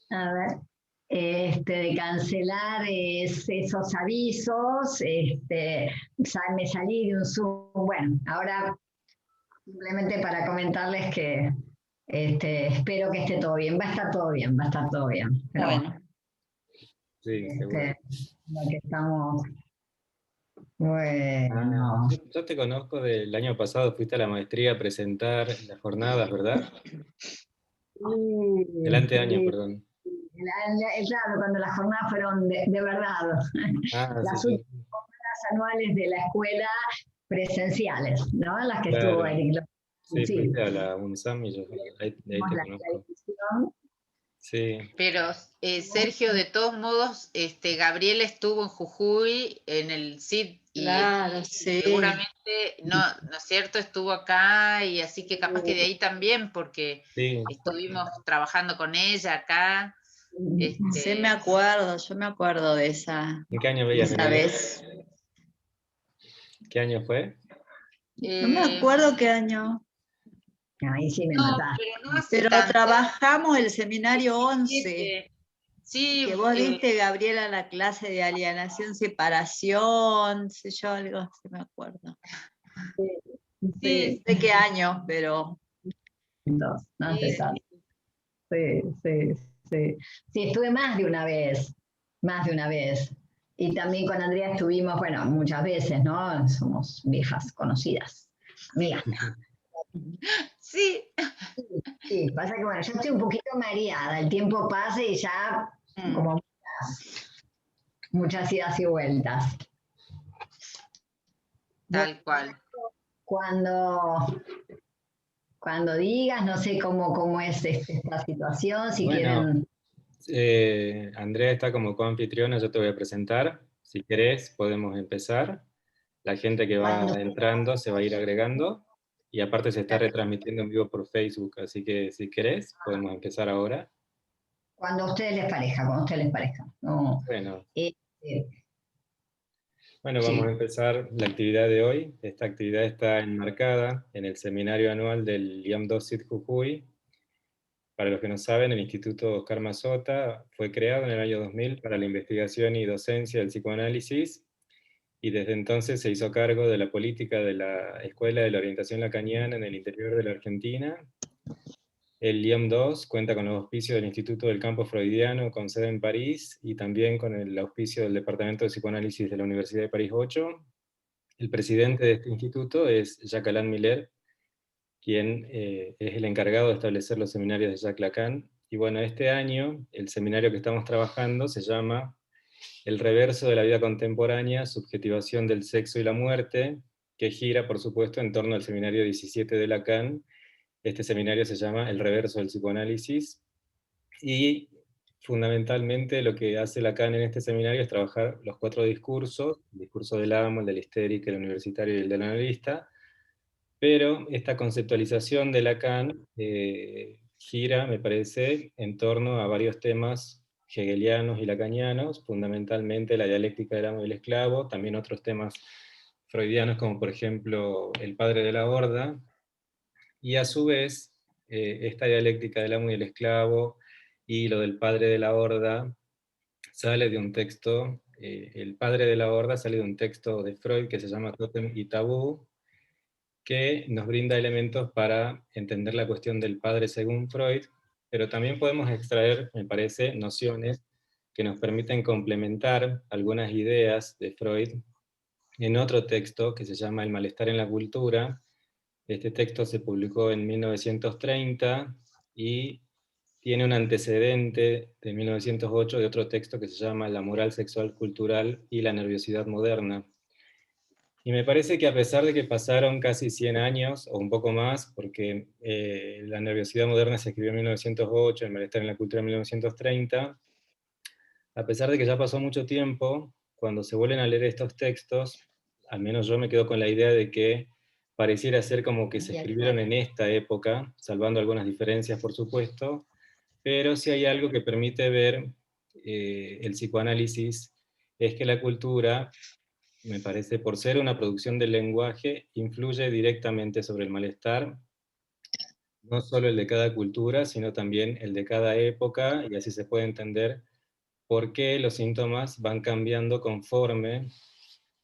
A ver, de cancelar esos avisos, me salí de un Zoom. Bueno, ahora simplemente para comentarles que espero que esté todo bien. Va a estar todo bien, va a estar todo bien. Pero bueno, Bueno, Sí, seguro. lo que estamos, Ah, bueno. yo te conozco del año pasado, fuiste a la maestría a presentar las jornadas, ¿verdad? El Sí, anteaño, sí, perdón. claro, cuando las jornadas fueron de verdad, Ah, sí, las sí, últimas jornadas anuales de la escuela presenciales, ¿no? Las que estuvo claro. Eric. Sí, Sí, fuiste a la UNSAM y yo de ahí hicimos te la conozco. división. Sí, pero Sergio, de todos modos, Gabriela estuvo en Jujuy, en el CID, Claro, y sí. seguramente, no es cierto, estuvo acá, y así que capaz que de ahí también, porque sí. estuvimos trabajando con ella acá. Sí, Este, yo me acuerdo ¿En qué año de veías esa venir? vez. ¿Qué año fue? No me eh, acuerdo qué año, Ahí sí me no, mataste. pero no hace pero tanto, trabajamos el seminario 11, 17. Sí, que vos diste, Gabriela, la clase de alienación, separación, sé yo, algo, se me acuerdo. sí, Sí, No sé qué año, pero no hace sí, tanto. Sí, sí, sí. Sí, estuve más de una vez. Y también con Andrea estuvimos, bueno, muchas veces, ¿no? Somos viejas conocidas, amigas. sí. Sí, pasa que, bueno, yo estoy un poquito mareada, el tiempo pasa y ya mm, como muchas idas y vueltas. Bueno, Tal cual. cuando, cuando digas, no sé cómo es esta situación, si Bueno, quieren. Andrea está como coanfitriona, yo te voy a presentar. Si querés, podemos empezar. La gente que va Cuando, entrando se va a ir agregando. Y aparte se está retransmitiendo en vivo por Facebook, así que si querés, podemos empezar ahora. cuando a ustedes les parezca, cuando a ustedes les parezca. No, Bueno, eh, eh, bueno, vamos a sí. empezar la actividad de hoy. Esta actividad está enmarcada en el seminario anual del IAM2 CID Jujuy. Para los que no saben, el Instituto Oscar Mazota fue creado en el año 2000 para la investigación y docencia del psicoanálisis, y desde entonces se hizo cargo de la política de la Escuela de la Orientación Lacaniana en el interior de la Argentina. El IAM2 cuenta con el auspicio del Instituto del Campo Freudiano, con sede en París, y también con el auspicio del Departamento de Psicoanálisis de la Universidad de París 8. El presidente de este instituto es Jacques Alain Miller, quien es el encargado de establecer los seminarios de Jacques Lacan. Y bueno, este año el seminario que estamos trabajando se llama El reverso de la vida contemporánea, subjetivación del sexo y la muerte, que gira, por supuesto, en torno al seminario 17 de Lacan. Este seminario se llama El reverso del psicoanálisis, y fundamentalmente lo que hace Lacan en este seminario es trabajar los 4 discursos: el discurso del amo, el del histérico, el universitario y el del analista. Pero esta conceptualización de Lacan gira, me parece, en torno a varios temas hegelianos y lacanianos, fundamentalmente la dialéctica del amo y el esclavo, también otros temas freudianos como por ejemplo el padre de la horda, y a su vez esta dialéctica del amo y el esclavo y lo del padre de la horda sale de un texto, el padre de la horda sale de un texto de Freud que se llama Tótem y Tabú, que nos brinda elementos para entender la cuestión del padre según Freud, pero también podemos extraer, me parece, nociones que nos permiten complementar algunas ideas de Freud en otro texto que se llama El malestar en la cultura. Este texto se publicó en 1930 y tiene un antecedente de 1908 de otro texto que se llama La moral sexual cultural y la nerviosidad moderna. Y me parece que a pesar de que pasaron casi 100 años o un poco más, porque la nerviosidad moderna se escribió en 1908, el malestar en la cultura en 1930, a pesar de que ya pasó mucho tiempo, cuando se vuelven a leer estos textos, al menos yo me quedo con la idea de que pareciera ser como que se escribieron en esta época, salvando algunas diferencias, por supuesto, pero si hay algo que permite ver el psicoanálisis, es que la cultura, me parece, por ser una producción del lenguaje, influye directamente sobre el malestar no solo el de cada cultura, sino también el de cada época, y así se puede entender por qué los síntomas van cambiando conforme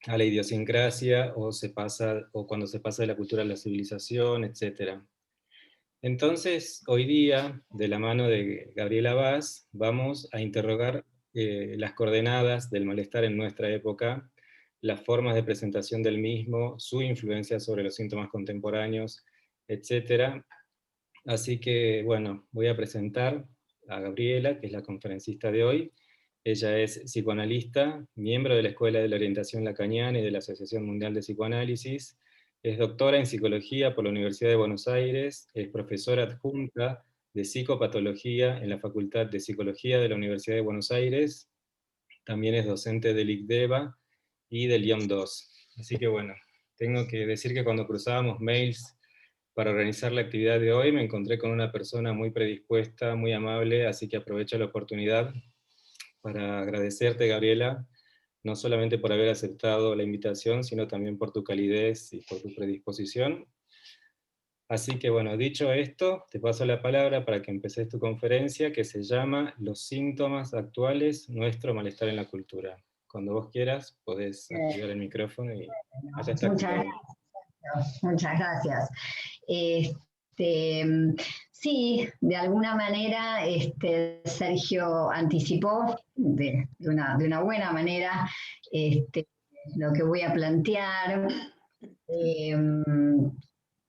a la idiosincrasia o cuando se pasa de la cultura a la civilización, etc. Entonces, hoy día, de la mano de Gabriela Vaz, vamos a interrogar las coordenadas del malestar en nuestra época, las formas de presentación del mismo, su influencia sobre los síntomas contemporáneos, etc. Así que, bueno, voy a presentar a Gabriela, que es la conferencista de hoy. Ella es psicoanalista, miembro de la Escuela de la Orientación Lacaniana y de la Asociación Mundial de Psicoanálisis. Es doctora en psicología por la Universidad de Buenos Aires. Es profesora adjunta de psicopatología en la Facultad de Psicología de la Universidad de Buenos Aires. También es docente del ICDEVA y del IOM2. Así que, bueno, tengo que decir que cuando cruzábamos mails para organizar la actividad de hoy, me encontré con una persona muy predispuesta, muy amable, así que aprovecho la oportunidad para agradecerte, Gabriela, no solamente por haber aceptado la invitación, sino también por tu calidez y por tu predisposición. Así que, bueno, dicho esto, te paso la palabra para que empeces tu conferencia, que se llama Los síntomas actuales, nuestro malestar en la cultura. Cuando vos quieras, podés activar el micrófono y allá está. Muchas gracias. Sí, de alguna manera Sergio anticipó de una buena manera lo que voy a plantear.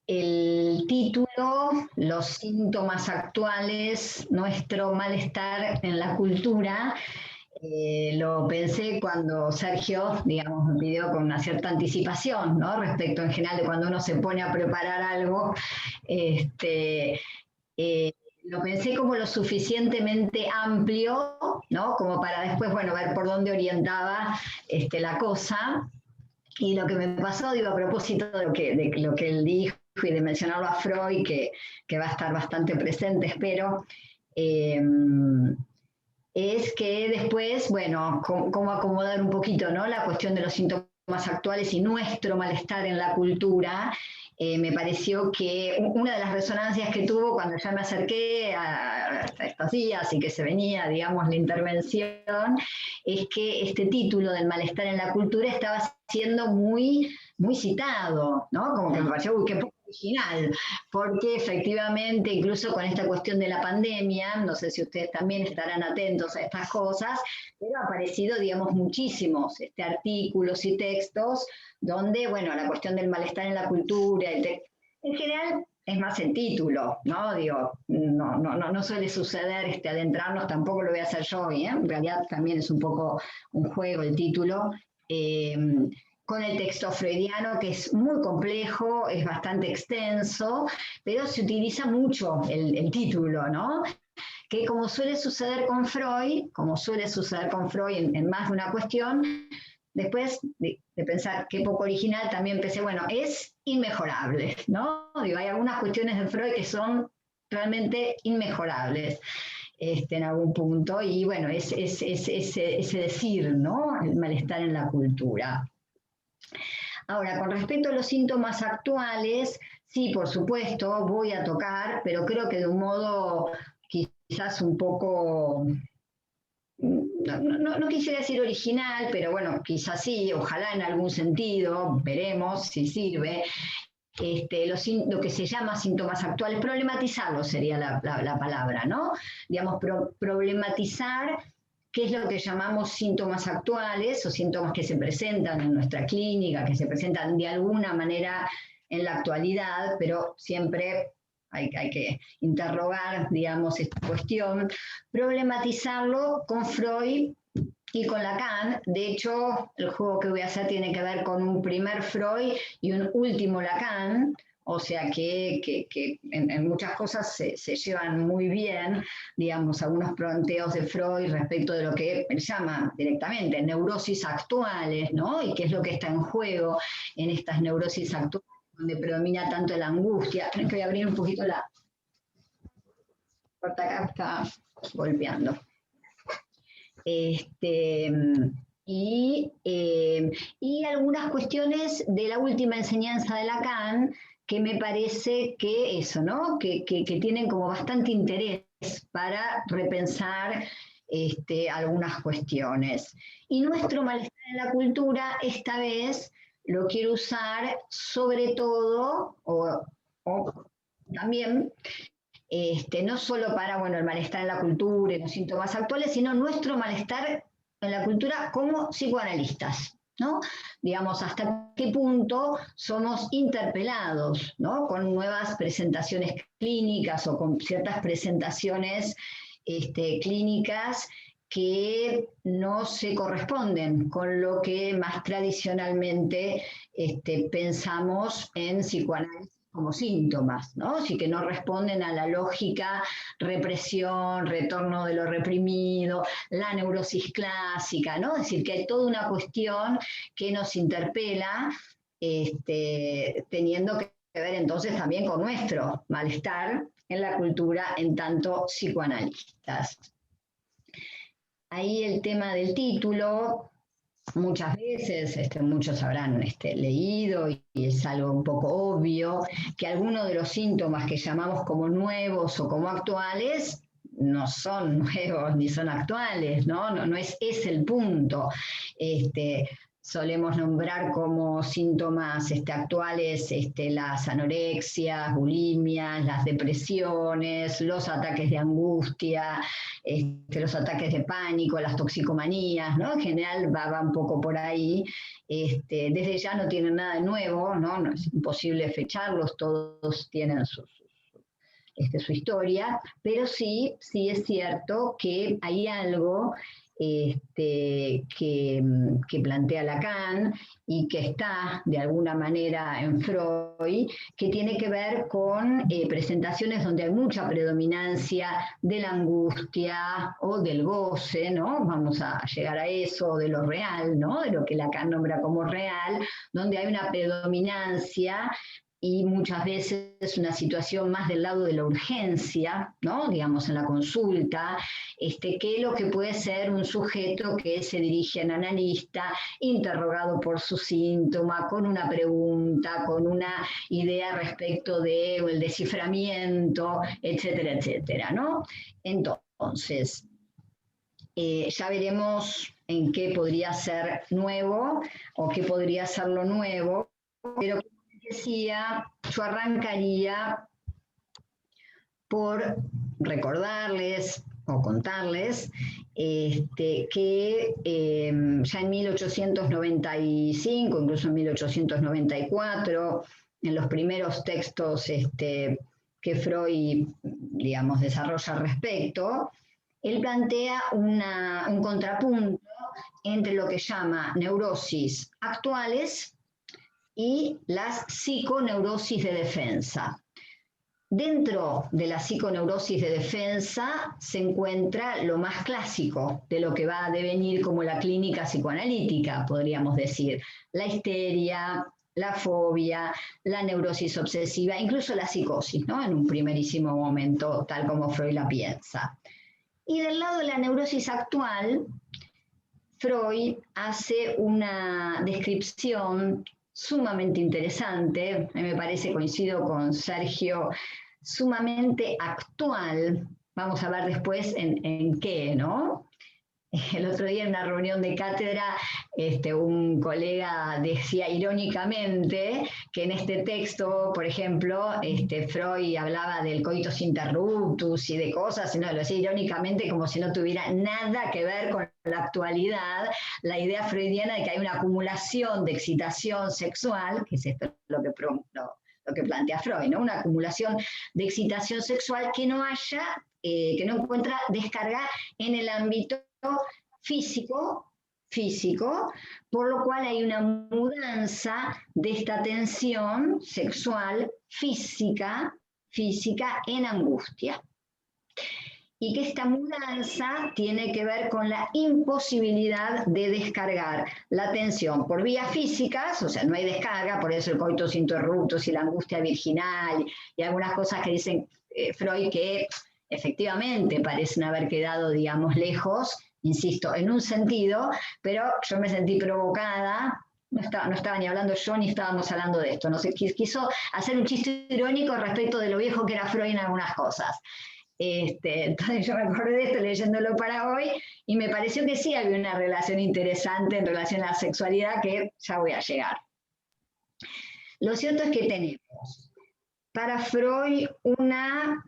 El título, Los síntomas actuales, nuestro malestar en la cultura, lo pensé cuando Sergio, digamos, me pidió con una cierta anticipación, ¿no? Respecto en general de cuando uno se pone a preparar algo, lo pensé como lo suficientemente amplio, ¿no? Como para después, bueno, ver por dónde orientaba la cosa. Y lo que me pasó, digo, a propósito de lo que él dijo y de mencionarlo a Freud, que va a estar bastante presente, espero, es que después, bueno, cómo acomodar un poquito, ¿no? La cuestión de los síntomas actuales y nuestro malestar en la cultura. Me pareció que una de las resonancias que tuvo cuando ya me acerqué a estos días y que se venía, digamos, la intervención, es que este título del malestar en la cultura estaba siendo muy, muy citado, ¿no? Como que me pareció, uy, qué poco original, porque efectivamente, incluso con esta cuestión de la pandemia, no sé si ustedes también estarán atentos a estas cosas, pero ha aparecido, digamos, muchísimos artículos y textos donde, bueno, la cuestión del malestar en la cultura, en general es más el título, ¿no? Digo, no suele suceder adentrarnos, tampoco lo voy a hacer yo hoy, ¿eh? En realidad también es un poco un juego el título, con el texto freudiano, que es muy complejo, es bastante extenso, pero se utiliza mucho el título, ¿no? Que como suele suceder con Freud, en más de una cuestión, después de pensar qué poco original, también pensé, bueno, es inmejorable, ¿no? Digo, hay algunas cuestiones de Freud que son realmente inmejorables en algún punto, y bueno, ese decir, ¿no? El malestar en la cultura. Ahora, con respecto a los síntomas actuales, sí, por supuesto, voy a tocar, pero creo que de un modo quizás un poco, no quisiera decir original, pero bueno, quizás sí, ojalá en algún sentido, veremos si sirve, lo que se llama síntomas actuales, problematizarlo sería la palabra, ¿no? Digamos, problematizar qué es lo que llamamos síntomas actuales o síntomas que se presentan en nuestra clínica, que se presentan de alguna manera en la actualidad, pero siempre hay que interrogar, digamos, esta cuestión, problematizarlo con Freud y con Lacan. De hecho, el juego que voy a hacer tiene que ver con un primer Freud y un último Lacan, o sea que en muchas cosas se llevan muy bien, digamos, algunos planteos de Freud respecto de lo que él llama directamente neurosis actuales, ¿no? Y qué es lo que está en juego en estas neurosis actuales, donde predomina tanto la angustia. Creo que voy a abrir un poquito la puerta, acá está golpeando. Y algunas cuestiones de la última enseñanza de Lacan, que me parece que eso, ¿no? Que tienen como bastante interés para repensar algunas cuestiones. Y nuestro malestar en la cultura, esta vez, lo quiero usar sobre todo, o también, no solo para, bueno, el malestar en la cultura y los síntomas actuales, sino nuestro malestar en la cultura como psicoanalistas, ¿no? Digamos, hasta qué punto somos interpelados, ¿no? Con nuevas presentaciones clínicas o con ciertas presentaciones clínicas que no se corresponden con lo que más tradicionalmente pensamos en psicoanálisis como síntomas, ¿no? Así que no responden a la lógica represión, retorno de lo reprimido, la neurosis clásica, ¿no? Es decir, que hay toda una cuestión que nos interpela, teniendo que ver entonces también con nuestro malestar en la cultura en tanto psicoanalistas. Ahí el tema del título, muchas veces, muchos habrán leído, y es algo un poco obvio, que algunos de los síntomas que llamamos como nuevos o como actuales no son nuevos ni son actuales, ¿no? No es ese el punto. Solemos nombrar como síntomas actuales las anorexias, bulimias, las depresiones, los ataques de angustia, los ataques de pánico, las toxicomanías, ¿no? En general va un poco por ahí. Desde ya no tienen nada de nuevo, ¿no? No es imposible fecharlos, todos tienen su historia, pero sí es cierto que hay algo que plantea Lacan y que está de alguna manera en Freud, que tiene que ver con presentaciones donde hay mucha predominancia de la angustia o del goce, ¿no? Vamos a llegar a eso, de lo real, ¿no? De lo que Lacan nombra como real, donde hay una predominancia y muchas veces una situación más del lado de la urgencia, ¿no? Digamos, en la consulta, que lo que puede ser un sujeto que se dirige al analista, interrogado por su síntoma, con una pregunta, con una idea respecto del desciframiento, etcétera, etcétera, ¿no? Entonces, ya veremos en qué podría ser nuevo o qué podría ser lo nuevo, pero decía, yo arrancaría por recordarles o contarles que ya en 1895, incluso en 1894, en los primeros textos que Freud, digamos, desarrolla al respecto, él plantea un contrapunto entre lo que llama neurosis actuales y las psiconeurosis de defensa. Dentro de la psiconeurosis de defensa se encuentra lo más clásico de lo que va a devenir como la clínica psicoanalítica, podríamos decir. La histeria, la fobia, la neurosis obsesiva, incluso la psicosis, ¿no? En un primerísimo momento, tal como Freud la piensa. Y del lado de la neurosis actual, Freud hace una descripción sumamente interesante, a mí me parece, coincido con Sergio, sumamente actual. Vamos a ver después en qué, ¿no? El otro día en una reunión de cátedra, un colega decía irónicamente que en este texto, por ejemplo, Freud hablaba del coitus interruptus y de cosas, y no, lo decía irónicamente como si no tuviera nada que ver con la actualidad, la idea freudiana de que hay una acumulación de excitación sexual, que es esto lo que plantea Freud, ¿no? Una acumulación de excitación sexual que no encuentra descarga en el ámbito físico, por lo cual hay una mudanza de esta tensión sexual física en angustia. Y que esta mudanza tiene que ver con la imposibilidad de descargar la tensión por vías físicas, o sea, no hay descarga, por eso el coitus interruptus y la angustia virginal y algunas cosas que dicen Freud que efectivamente parecen haber quedado, digamos, lejos, insisto, en un sentido, pero yo me sentí provocada no estaba ni hablando yo ni estábamos hablando de esto. No sé, quiso hacer un chiste irónico respecto de lo viejo que era Freud en algunas cosas. Entonces yo me acordé de esto leyéndolo para hoy y me pareció que sí había una relación interesante en relación a la sexualidad que ya voy a llegar. Lo cierto es que tenemos para Freud una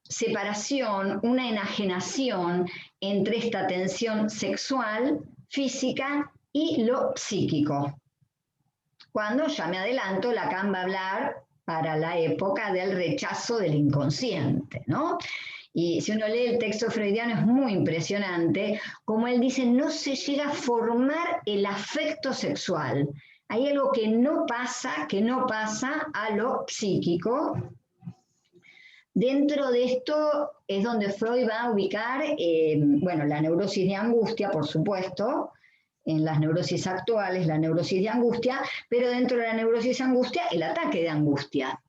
separación, una enajenación entre esta tensión sexual, física y lo psíquico. Cuando, ya me adelanto, Lacan va a hablar para la época del rechazo del inconsciente, ¿no? Y si uno lee el texto freudiano es muy impresionante, como él dice, no se llega a formar el afecto sexual. Hay algo que no pasa a lo psíquico. Dentro de esto es donde Freud va a ubicar, bueno, la neurosis de angustia, por supuesto, en las neurosis actuales, la neurosis de angustia, pero dentro de la neurosis de angustia, el ataque de angustia.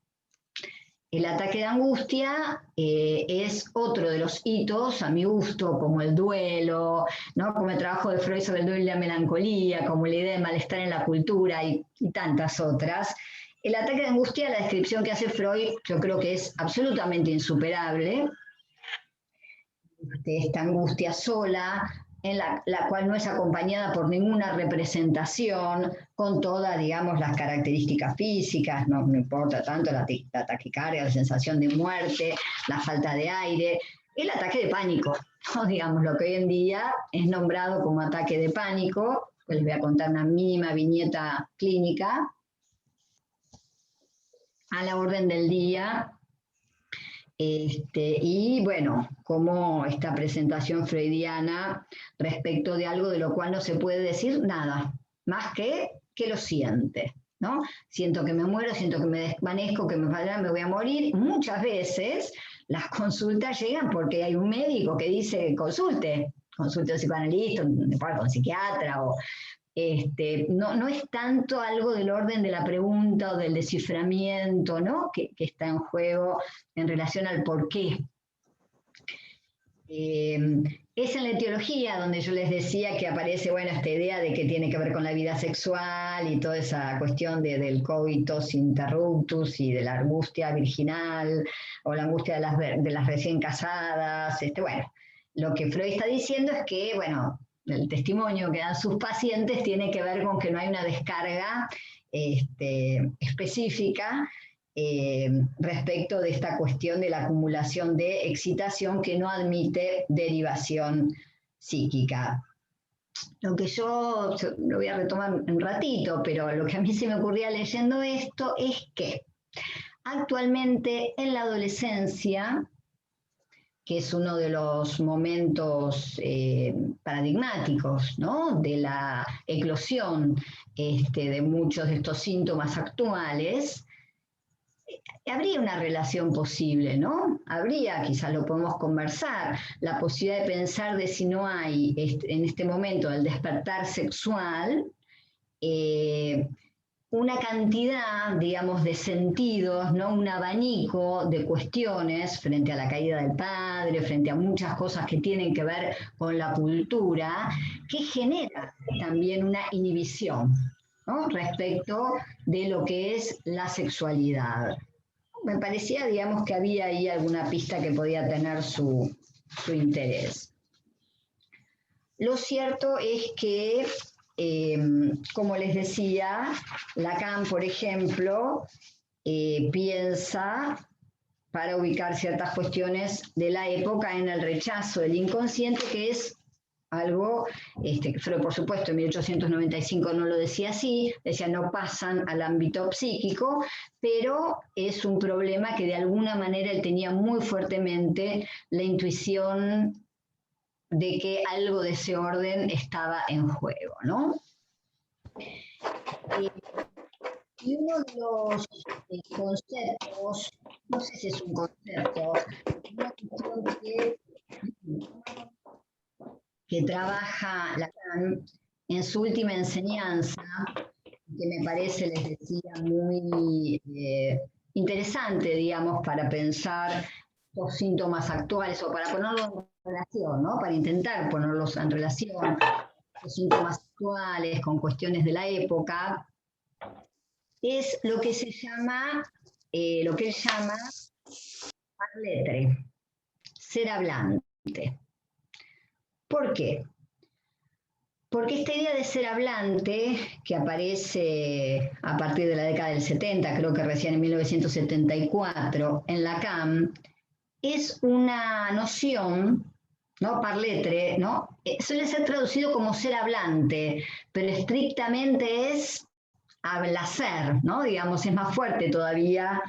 El ataque de angustia es otro de los hitos, a mi gusto, como el duelo, ¿no? Como el trabajo de Freud sobre el duelo y la melancolía, como la idea de malestar en la cultura y tantas otras. El ataque de angustia, la descripción que hace Freud, yo creo que es absolutamente insuperable. Esta angustia sola, en la cual no es acompañada por ninguna representación, con todas, digamos, las características físicas, no importa tanto la taquicardia, la sensación de muerte, la falta de aire, el ataque de pánico, ¿no? Digamos, lo que hoy en día es nombrado como ataque de pánico, pues les voy a contar una mínima viñeta clínica, a la orden del día. Y bueno, como esta presentación freudiana respecto de algo de lo cual no se puede decir nada, más que lo siente, ¿no? Siento que me muero, siento que me desvanezco, que me voy a morir. Muchas veces las consultas llegan porque hay un médico que dice consulte a un psicoanalista, un psiquiatra, o no es tanto algo del orden de la pregunta o del desciframiento, ¿no? que está en juego en relación al por qué. Es en la etiología donde yo les decía que aparece, bueno, esta idea de que tiene que ver con la vida sexual y toda esa cuestión del coitus interruptus y de la angustia virginal o la angustia de las recién casadas. Bueno, lo que Freud está diciendo es que, bueno, el testimonio que dan sus pacientes tiene que ver con que no hay una descarga específica respecto de esta cuestión de la acumulación de excitación que no admite derivación psíquica. Lo que yo lo voy a retomar un ratito, pero lo que a mí se me ocurría leyendo esto es que actualmente en la adolescencia, que es uno de los momentos paradigmáticos, ¿no? De la eclosión de muchos de estos síntomas actuales, habría una relación posible, ¿no? Habría, quizás lo podemos conversar, la posibilidad de pensar de si no hay en este momento del despertar sexual, una cantidad, digamos, de sentidos, ¿no? Un abanico de cuestiones frente a la caída del padre, frente a muchas cosas que tienen que ver con la cultura, que genera también una inhibición, ¿no? Respecto de lo que es la sexualidad. Me parecía, digamos, que había ahí alguna pista que podía tener su interés. Lo cierto es que, como les decía, Lacan, por ejemplo, piensa, para ubicar ciertas cuestiones de la época, en el rechazo del inconsciente, que es algo que Freud, por supuesto, en 1895 no lo decía así, decía no pasan al ámbito psíquico, pero es un problema que de alguna manera él tenía muy fuertemente la intuición de que algo de ese orden estaba en juego, ¿no? Y uno de los conceptos, no sé si es un concepto, una cuestión que trabaja Lacan en su última enseñanza, que me parece, les decía, muy interesante, digamos, para pensar los síntomas actuales o para ponerlos en relación, ¿no? Para intentar ponerlos en relación los síntomas actuales, con cuestiones de la época, es lo que se llama, lo que él llama parletre, ser hablante. ¿Por qué? Porque esta idea de ser hablante, que aparece a partir de la década del 70, creo que recién en 1974, en Lacan, es una noción, ¿no? Parletre, ¿no? Suele ser traducido como ser hablante, pero estrictamente es hablacer, ¿no? Digamos, es más fuerte todavía.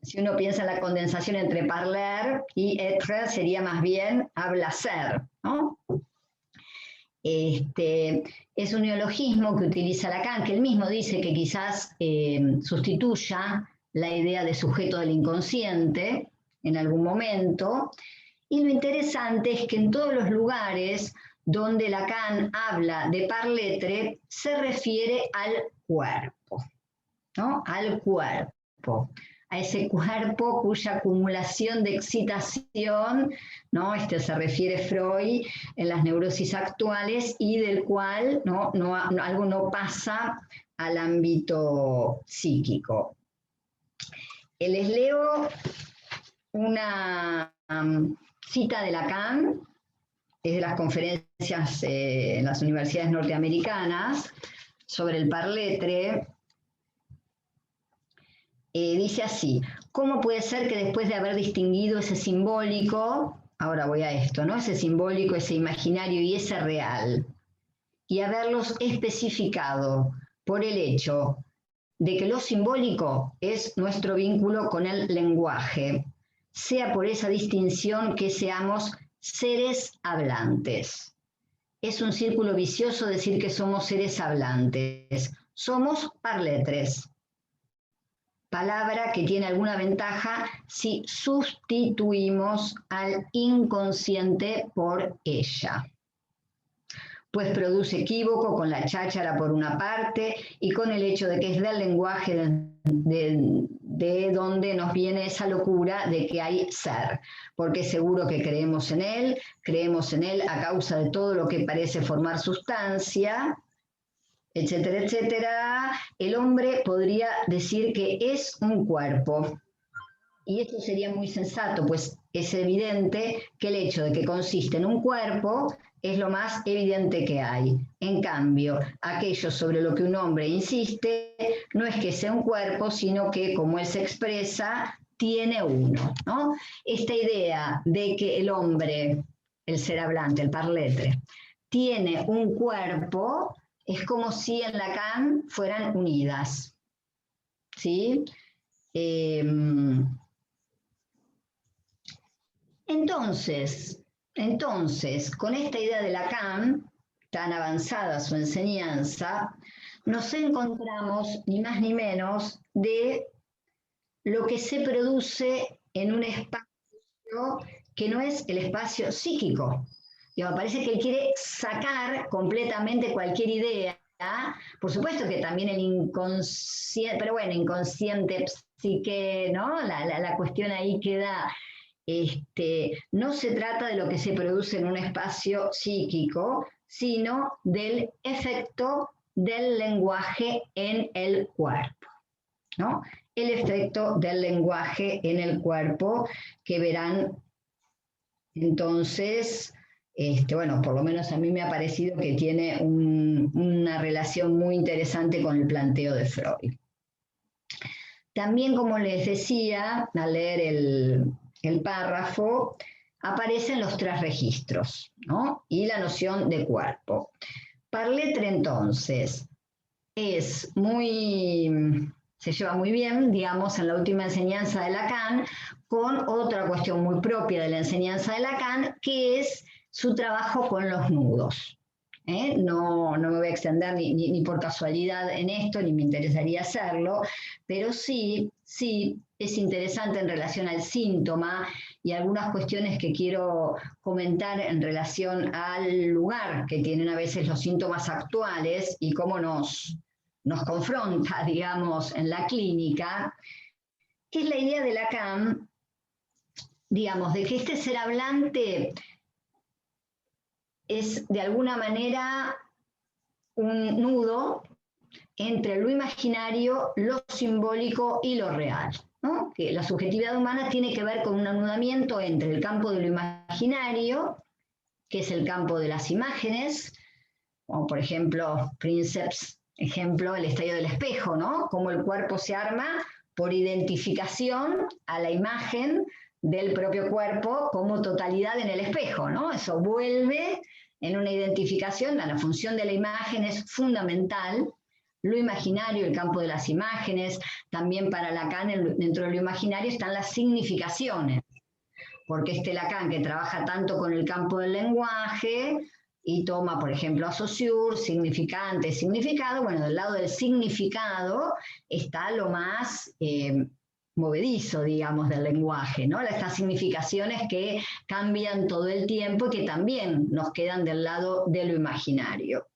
Si uno piensa en la condensación entre parler y être, sería más bien hablacer, ¿no? Es un neologismo que utiliza Lacan, que él mismo dice que quizás sustituya la idea de sujeto del inconsciente en algún momento. Y lo interesante es que en todos los lugares donde Lacan habla de parletre, se refiere al cuerpo, ¿no? Al cuerpo, a ese cuerpo cuya acumulación de excitación, ¿no? Se refiere Freud en las neurosis actuales y del cual algo no pasa al ámbito psíquico. Les leo una cita de Lacan, es de las conferencias en las universidades norteamericanas sobre el parletre. Dice así: ¿cómo puede ser que después de haber distinguido ese simbólico, ahora voy a esto, ¿no? Ese simbólico, ese imaginario y ese real, y haberlos especificado por el hecho de que lo simbólico es nuestro vínculo con el lenguaje, sea por esa distinción que seamos seres hablantes? Es un círculo vicioso decir que somos seres hablantes. Somos parletres, palabra que tiene alguna ventaja si sustituimos al inconsciente por ella, pues produce equívoco con la cháchara por una parte y con el hecho de que es del lenguaje de donde nos viene esa locura de que hay ser, porque seguro que creemos en él a causa de todo lo que parece formar sustancia, etcétera, etcétera. El hombre podría decir que es un cuerpo. Y esto sería muy sensato, pues es evidente que el hecho de que consiste en un cuerpo es lo más evidente que hay. En cambio, aquello sobre lo que un hombre insiste no es que sea un cuerpo, sino que, como él se expresa, tiene uno, ¿no? Esta idea de que el hombre, el ser hablante, el parletre, tiene un cuerpo, es como si en Lacan fueran unidas, ¿sí? Entonces, con esta idea de Lacan, tan avanzada su enseñanza, nos encontramos ni más ni menos de lo que se produce en un espacio que no es el espacio psíquico. Parece que él quiere sacar completamente cualquier idea. Por supuesto que también el inconsciente, pero bueno, inconsciente, psique, ¿no? La cuestión ahí queda. No se trata de lo que se produce en un espacio psíquico, sino del efecto del lenguaje en el cuerpo, ¿no? El efecto del lenguaje en el cuerpo, que verán entonces, bueno, por lo menos a mí me ha parecido que tiene una relación muy interesante con el planteo de Freud. También, como les decía, al leer el párrafo, aparecen los tres registros, ¿no? Y la noción de cuerpo. Parletre, entonces, se lleva muy bien, digamos, en la última enseñanza de Lacan, con otra cuestión muy propia de la enseñanza de Lacan, que es su trabajo con los nudos. No me voy a extender ni por casualidad en esto, ni me interesaría hacerlo, pero sí es interesante en relación al síntoma y algunas cuestiones que quiero comentar en relación al lugar que tienen a veces los síntomas actuales y cómo nos confronta, digamos, en la clínica, que es la idea de Lacan, digamos, de que este ser hablante es de alguna manera un nudo entre lo imaginario, lo simbólico y lo real, ¿no? Que la subjetividad humana tiene que ver con un anudamiento entre el campo de lo imaginario, que es el campo de las imágenes, como por ejemplo, Princeps, ejemplo, el estadio del espejo, ¿no? Cómo el cuerpo se arma por identificación a la imagen del propio cuerpo como totalidad en el espejo, ¿no? Eso vuelve en una identificación, la función de la imagen es fundamental, lo imaginario, el campo de las imágenes, también para Lacan dentro de lo imaginario están las significaciones, porque Lacan que trabaja tanto con el campo del lenguaje y toma, por ejemplo, a Saussure, significante, significado, bueno, del lado del significado está lo más movedizo, digamos, del lenguaje, ¿no? Estas significaciones que cambian todo el tiempo y que también nos quedan del lado de lo imaginario.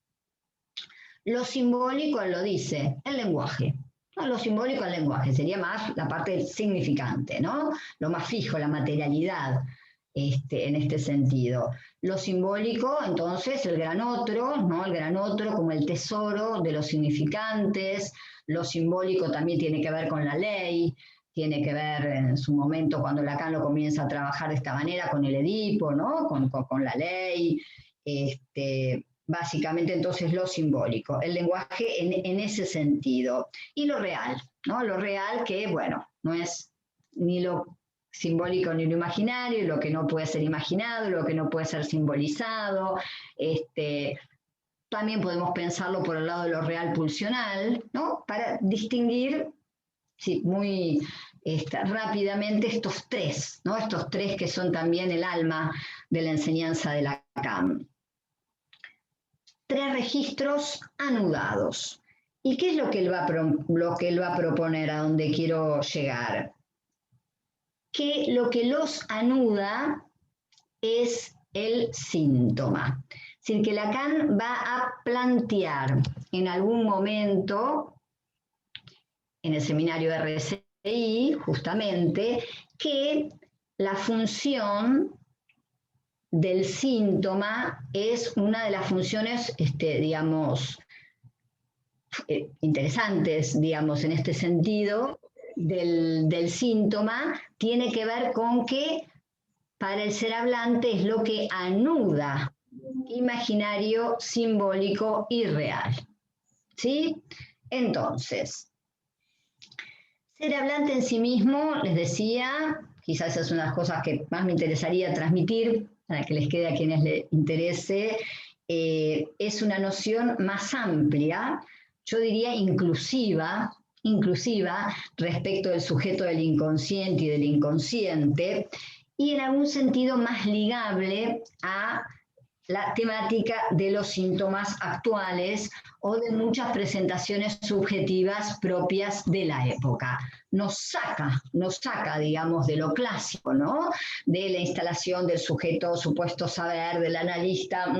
Lo simbólico lo dice el lenguaje. No, lo simbólico el lenguaje, sería más la parte significante, ¿no? Lo más fijo, la materialidad, en este sentido. Lo simbólico, entonces, el gran otro, ¿no? El gran otro como el tesoro de los significantes. Lo simbólico también tiene que ver con la ley, tiene que ver en su momento cuando Lacan lo comienza a trabajar de esta manera con el Edipo, ¿no? Con la ley, básicamente entonces lo simbólico, el lenguaje en ese sentido. Y lo real, ¿no? Lo real que, bueno, no es ni lo simbólico ni lo imaginario, lo que no puede ser imaginado, lo que no puede ser simbolizado. También podemos pensarlo por el lado de lo real pulsional, ¿no? Para distinguir, sí, muy rápidamente estos tres, ¿no? Estos tres que son también el alma de la enseñanza de Lacan. Tres registros anudados. ¿Y qué es lo que él va a proponer, a donde quiero llegar? Que lo que los anuda es el síntoma. Es decir, que Lacan va a plantear en algún momento, en el seminario de RCI, justamente, que la función del síntoma es una de las funciones, digamos, interesantes, digamos, en este sentido, del síntoma, tiene que ver con que para el ser hablante es lo que anuda imaginario, simbólico y real. ¿Sí? Entonces, ser hablante en sí mismo, les decía, quizás esas son las cosas que más me interesaría transmitir, para que les quede a quienes les interese, es una noción más amplia, yo diría inclusiva respecto del sujeto del inconsciente y del inconsciente, y en algún sentido más ligable a la temática de los síntomas actuales o de muchas presentaciones subjetivas propias de la época. Nos saca, digamos, de lo clásico, ¿no? De la instalación del sujeto supuesto saber, del analista,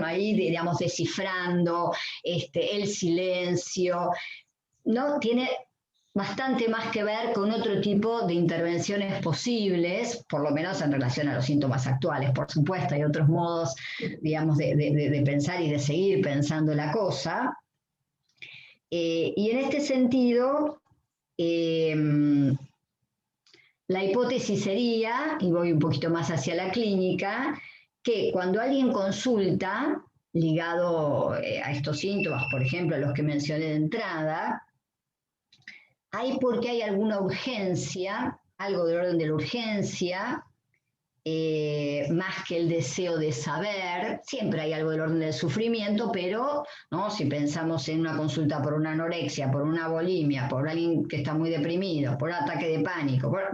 ahí, digamos, descifrando el silencio, ¿no? Tiene bastante más que ver con otro tipo de intervenciones posibles, por lo menos en relación a los síntomas actuales. Por supuesto, hay otros modos, digamos, de pensar y de seguir pensando la cosa. Y en este sentido, la hipótesis sería, y voy un poquito más hacia la clínica, que cuando alguien consulta, ligado a estos síntomas, por ejemplo, a los que mencioné de entrada, hay porque hay alguna urgencia, algo del orden de la urgencia, más que el deseo de saber, siempre hay algo del orden del sufrimiento, pero ¿no? Si pensamos en una consulta por una anorexia, por una bulimia, por alguien que está muy deprimido, por un ataque de pánico, bueno,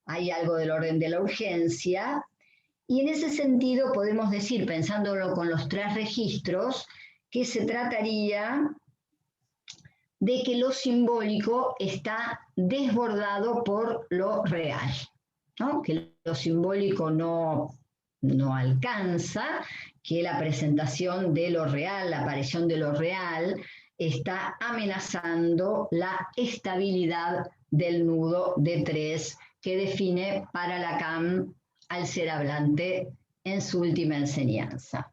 hay algo del orden de la urgencia, y en ese sentido podemos decir, pensándolo con los tres registros, que se trataría de que lo simbólico está desbordado por lo real, ¿no? Que lo simbólico no alcanza, que la presentación de lo real, la aparición de lo real, está amenazando la estabilidad del nudo de tres que define para Lacan al ser hablante en su última enseñanza.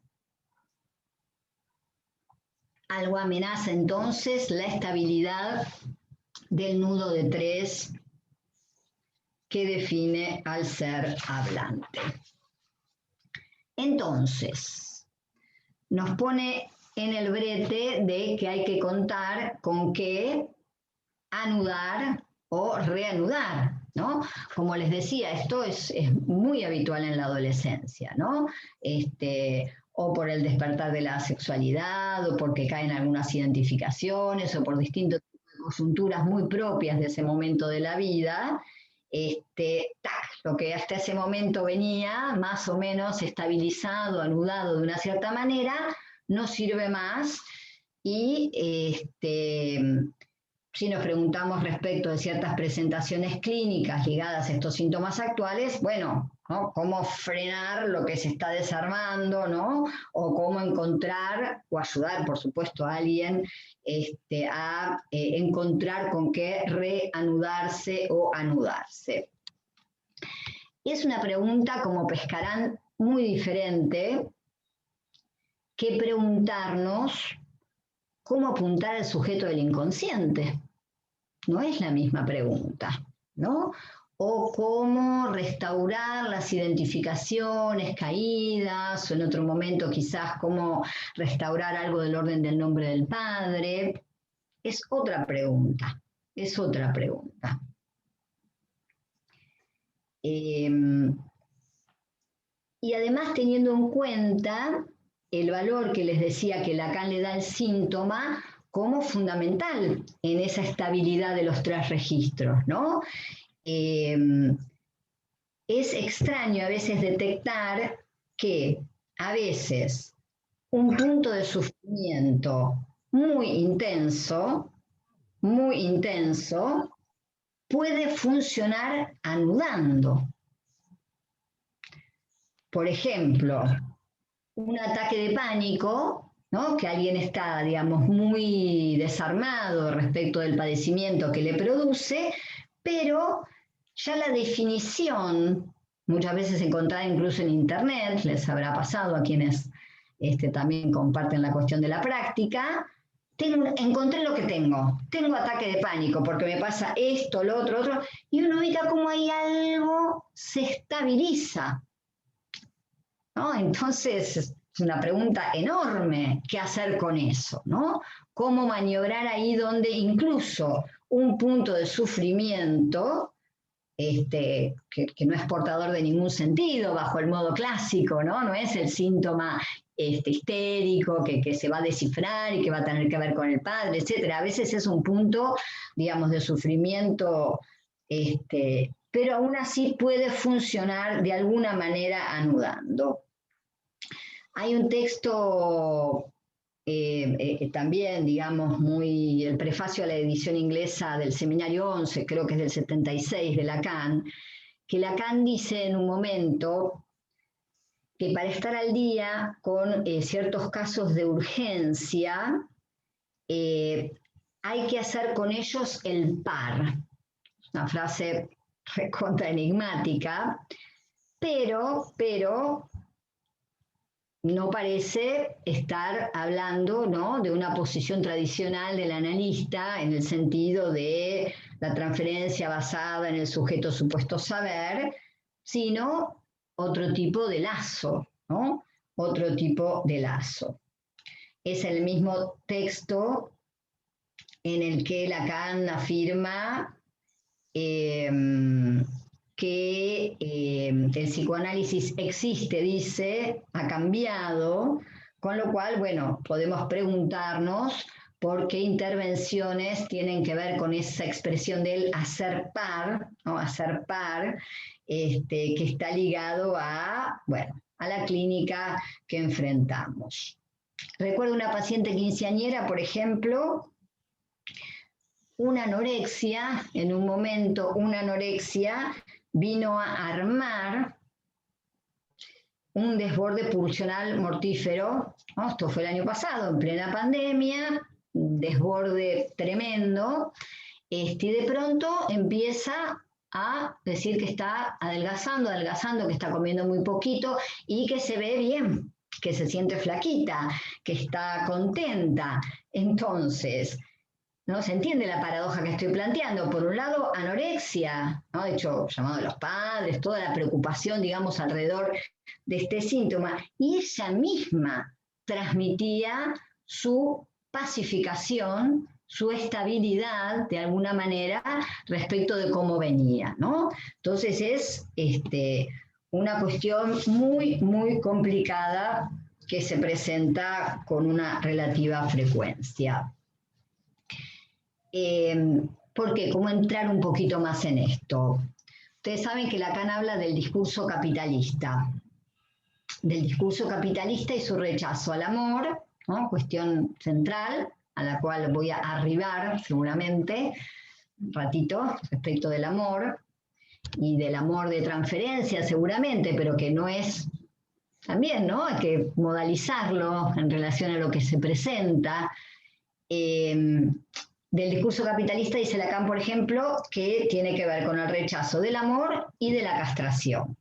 Algo amenaza entonces la estabilidad del nudo de 3 que define al ser hablante. Entonces, nos pone en el brete de que hay que contar con qué anudar o reanudar, ¿no? Como les decía, esto es muy habitual en la adolescencia, ¿no? O por el despertar de la sexualidad, o porque caen algunas identificaciones, o por distintos coyunturas muy propias de ese momento de la vida, lo que hasta ese momento venía más o menos estabilizado, anudado de una cierta manera, no sirve más y si nos preguntamos respecto de ciertas presentaciones clínicas ligadas a estos síntomas actuales, bueno, ¿no? Cómo frenar lo que se está desarmando, ¿no? O cómo encontrar o ayudar, por supuesto, a alguien a encontrar con qué reanudarse o anudarse. Es una pregunta, como pescarán, muy diferente que preguntarnos cómo apuntar al sujeto del inconsciente. No es la misma pregunta, ¿no? O cómo restaurar las identificaciones caídas, o en otro momento quizás cómo restaurar algo del orden del nombre del padre. Es otra pregunta, es otra pregunta. Y además teniendo en cuenta el valor que les decía que Lacan le da al síntoma como fundamental en esa estabilidad de los 3 registros, ¿no? Es extraño a veces detectar que a veces un punto de sufrimiento muy intenso, puede funcionar anudando. Por ejemplo, un ataque de pánico, ¿no? Que alguien está, digamos, muy desarmado respecto del padecimiento que le produce, pero ya la definición, muchas veces encontrada incluso en internet, les habrá pasado a quienes también comparten la cuestión de la práctica, encontré lo que tengo ataque de pánico porque me pasa esto, lo otro, y uno ubica como ahí algo se estabiliza, ¿no? Entonces, es una pregunta enorme, ¿qué hacer con eso, ¿no? ¿Cómo maniobrar ahí donde incluso un punto de sufrimiento, que no es portador de ningún sentido bajo el modo clásico, ¿no? No es el síntoma histérico que se va a descifrar y que va a tener que ver con el padre, etc. A veces es un punto, digamos, de sufrimiento, pero aún así puede funcionar de alguna manera anudando. Hay un texto también, digamos, el prefacio a la edición inglesa del Seminario 11, creo que es del 76, de Lacan, que Lacan dice en un momento que para estar al día con ciertos casos de urgencia, hay que hacer con ellos el par. Una frase recontra enigmática, pero no parece estar hablando, ¿no?, de una posición tradicional del analista en el sentido de la transferencia basada en el sujeto supuesto saber, sino otro tipo de lazo, ¿no? Otro tipo de lazo. Es el mismo texto en el que Lacan afirma que el psicoanálisis existe, dice, ha cambiado, con lo cual, bueno, podemos preguntarnos por qué intervenciones tienen que ver con esa expresión del hacer par, ¿no? Hacer par, que está ligado a, bueno, a la clínica que enfrentamos. Recuerdo una paciente quinceañera, por ejemplo, una anorexia, en un momento una anorexia vino a armar un desborde pulsional mortífero, ¿no? Esto fue el año pasado, en plena pandemia, desborde tremendo, y de pronto empieza a decir que está adelgazando, que está comiendo muy poquito y que se ve bien, que se siente flaquita, que está contenta. Entonces, ¿no? ¿Se entiende la paradoja que estoy planteando? Por un lado, anorexia, ¿no? De hecho, llamado a los padres, toda la preocupación, digamos, alrededor de este síntoma, y ella misma transmitía su pacificación, su estabilidad, de alguna manera, respecto de cómo venía, ¿no? Entonces es una cuestión muy, muy complicada que se presenta con una relativa frecuencia. ¿Por qué? ¿Cómo entrar un poquito más en esto? Ustedes saben que Lacan habla del discurso capitalista y su rechazo al amor, ¿no? Cuestión central, a la cual voy a arribar seguramente un ratito respecto del amor, y del amor de transferencia seguramente, pero que no es también, ¿no? Hay que modalizarlo en relación a lo que se presenta. Del discurso capitalista dice Lacan, por ejemplo, que tiene que ver con el rechazo del amor y de la castración.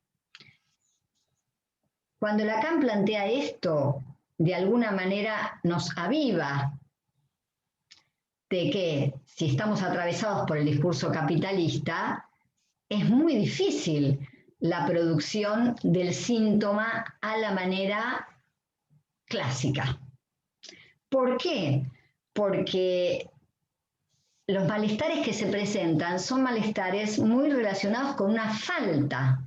Cuando Lacan plantea esto, de alguna manera nos aviva de que si estamos atravesados por el discurso capitalista, es muy difícil la producción del síntoma a la manera clásica. ¿Por qué? Porque los malestares que se presentan son malestares muy relacionados con una falta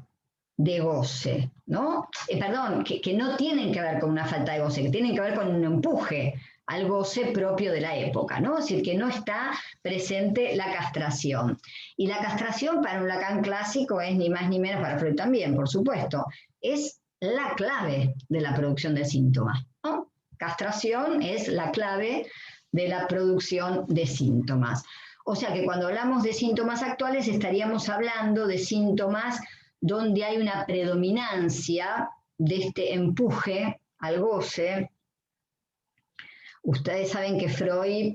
de goce, ¿no? Que no tienen que ver con una falta de goce, que tienen que ver con un empuje al goce propio de la época, ¿no? Es decir, que no está presente la castración. Y la castración para un Lacan clásico es ni más ni menos, para Freud también, por supuesto, es la clave de la producción del síntoma, ¿no? Castración es la clave de la producción de síntomas. O sea que cuando hablamos de síntomas actuales estaríamos hablando de síntomas donde hay una predominancia de este empuje al goce. Ustedes saben que Freud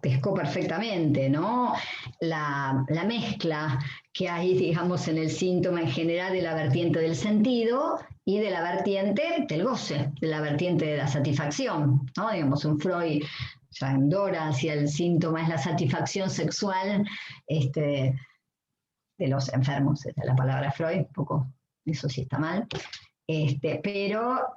pescó perfectamente, ¿no? La mezcla que hay, digamos, en el síntoma en general de la vertiente del sentido y de la vertiente del goce, de la vertiente de la satisfacción, ¿no? Digamos, un Freud ya en Dora, si el síntoma es la satisfacción sexual de los enfermos, esa es la palabra Freud, un poco, eso sí está mal. Pero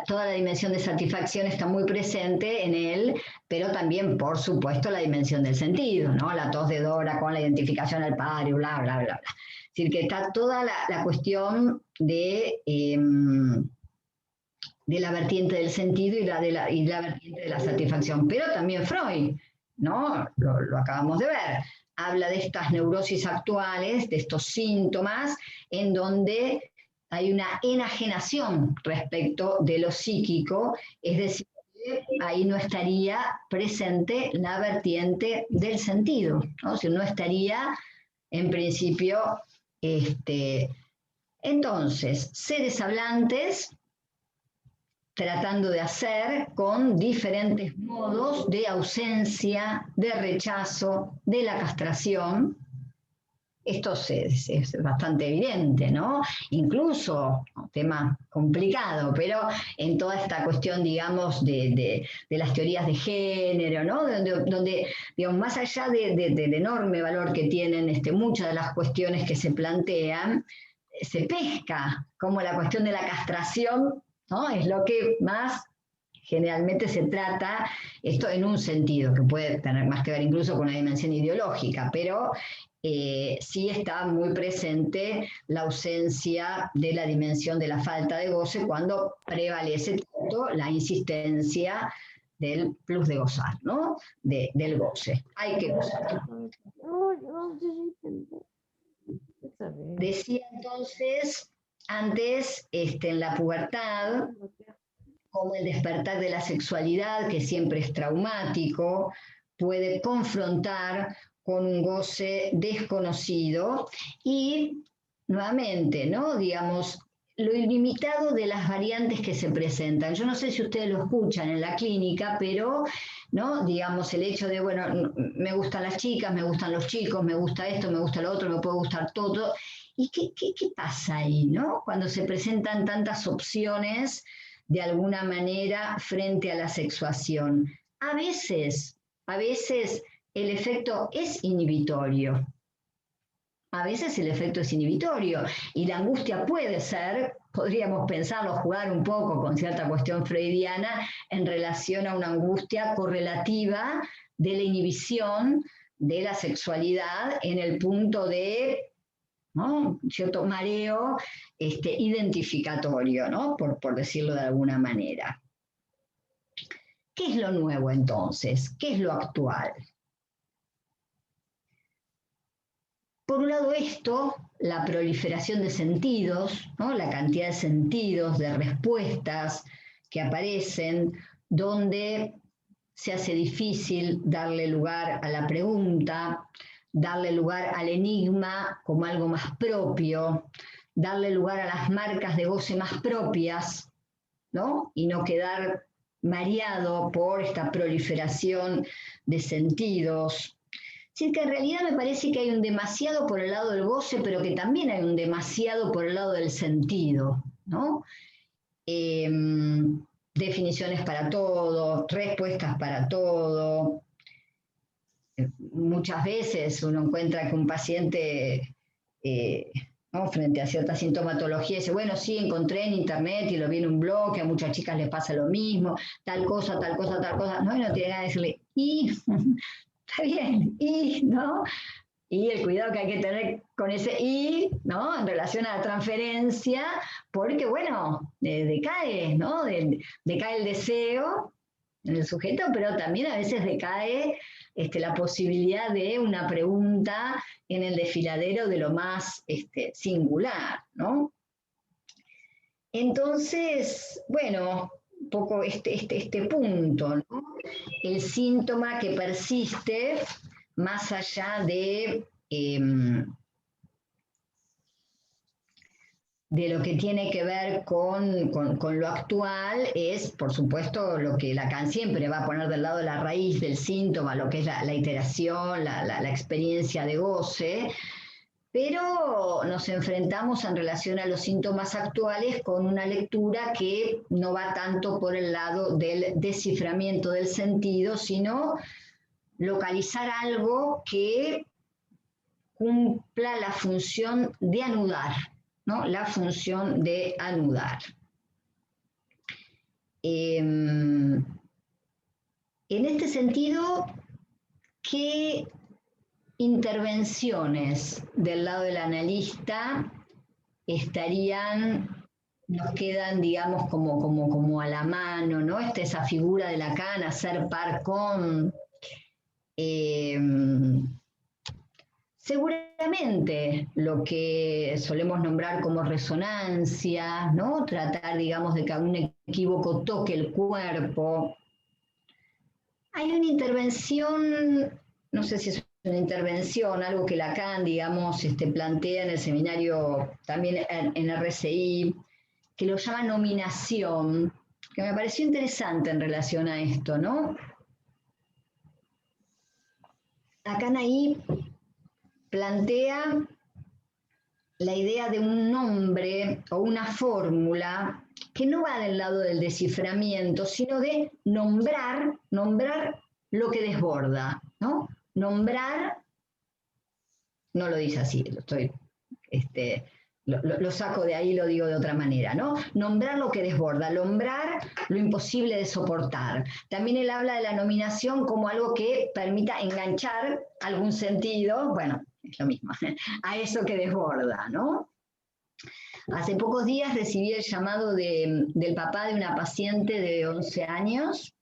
toda la dimensión de satisfacción está muy presente en él, pero también, por supuesto, la dimensión del sentido, ¿no? La tos de Dora con la identificación al padre, bla, bla, bla, bla. Es decir, que está toda la cuestión de la vertiente del sentido y la vertiente de la satisfacción. Pero también Freud, ¿no? Lo acabamos de ver. Habla de estas neurosis actuales, de estos síntomas, en donde hay una enajenación respecto de lo psíquico, es decir, ahí no estaría presente la vertiente del sentido, ¿no? O sea, no estaría, en principio, entonces, seres hablantes tratando de hacer con diferentes modos de ausencia, de rechazo, de la castración. Esto es bastante evidente, ¿no? Incluso, un tema complicado, pero en toda esta cuestión, digamos, de las teorías de género, ¿no? Donde digamos, más allá del enorme valor que tienen muchas de las cuestiones que se plantean, se pesca como la cuestión de la castración, ¿no? Es lo que más generalmente se trata, esto en un sentido, que puede tener más que ver incluso con una dimensión ideológica, pero sí está muy presente la ausencia de la dimensión de la falta de goce cuando prevalece tanto la insistencia del plus de gozar, ¿no? Del goce. Hay que gozar. Decía entonces, antes, en la pubertad, como el despertar de la sexualidad, que siempre es traumático, puede confrontar con un goce desconocido y, nuevamente, ¿no? Digamos, lo ilimitado de las variantes que se presentan. Yo no sé si ustedes lo escuchan en la clínica, pero ¿no? Digamos, el hecho de, bueno, me gustan las chicas, me gustan los chicos, me gusta esto, me gusta lo otro, me puede gustar todo. ¿Y qué pasa ahí, no? Cuando se presentan tantas opciones, de alguna manera, frente a la sexuación. A veces el efecto es inhibitorio. A veces el efecto es inhibitorio y la angustia puede ser, podríamos pensarlo, jugar un poco con cierta cuestión freudiana en relación a una angustia correlativa de la inhibición de la sexualidad en el punto de, ¿no?, cierto mareo identificatorio, ¿no?, por decirlo de alguna manera. ¿Qué es lo nuevo entonces? ¿Qué es lo actual? Por un lado esto, la proliferación de sentidos, ¿no?, la cantidad de sentidos, de respuestas que aparecen, donde se hace difícil darle lugar a la pregunta, darle lugar al enigma como algo más propio, darle lugar a las marcas de goce más propias, ¿no?, y no quedar mareado por esta proliferación de sentidos. Así que en realidad me parece que hay un demasiado por el lado del goce, pero que también hay un demasiado por el lado del sentido, ¿no? Definiciones para todo, respuestas para todo. Muchas veces uno encuentra que un paciente, ¿no?, frente a cierta sintomatología dice, bueno, sí, encontré en internet y lo vi en un blog, que a muchas chicas les pasa lo mismo, tal cosa, tal cosa, tal cosa, ¿no? Y no tiene ganas de decirle, y... Está bien, y, ¿no? Y el cuidado que hay que tener con ese y, ¿no?, en relación a la transferencia, porque, bueno, decae, ¿no? Decae el deseo en el sujeto, pero también a veces decae la posibilidad de una pregunta en el desfiladero de lo más singular, ¿no? Entonces, bueno, un poco este punto, ¿no? El síntoma que persiste más allá de lo que tiene que ver con lo actual es, por supuesto, lo que Lacan siempre va a poner del lado de la raíz del síntoma, lo que es la iteración, la experiencia de goce, pero nos enfrentamos en relación a los síntomas actuales con una lectura que no va tanto por el lado del desciframiento del sentido, sino localizar algo que cumpla la función de anudar, ¿no? La función de anudar. En este sentido, ¿qué intervenciones del lado del analista nos quedan, digamos, como a la mano, ¿no? Esa figura de Lacan, hacer par con. Seguramente lo que solemos nombrar como resonancia, ¿no? Tratar, digamos, de que algún equívoco toque el cuerpo. Hay una intervención, no sé si es una intervención, algo que Lacan, digamos, plantea en el seminario, también en RCI, que lo llama nominación, que me pareció interesante en relación a esto, ¿no? Lacan ahí plantea la idea de un nombre o una fórmula que no va del lado del desciframiento, sino de nombrar lo que desborda, ¿no? Nombrar, no lo dice así, lo saco de ahí, lo digo de otra manera, ¿no? Nombrar lo que desborda, nombrar lo imposible de soportar. También él habla de la nominación como algo que permita enganchar algún sentido, bueno, es lo mismo, a eso que desborda, ¿no? Hace pocos días recibí el llamado del papá de una paciente de 11 años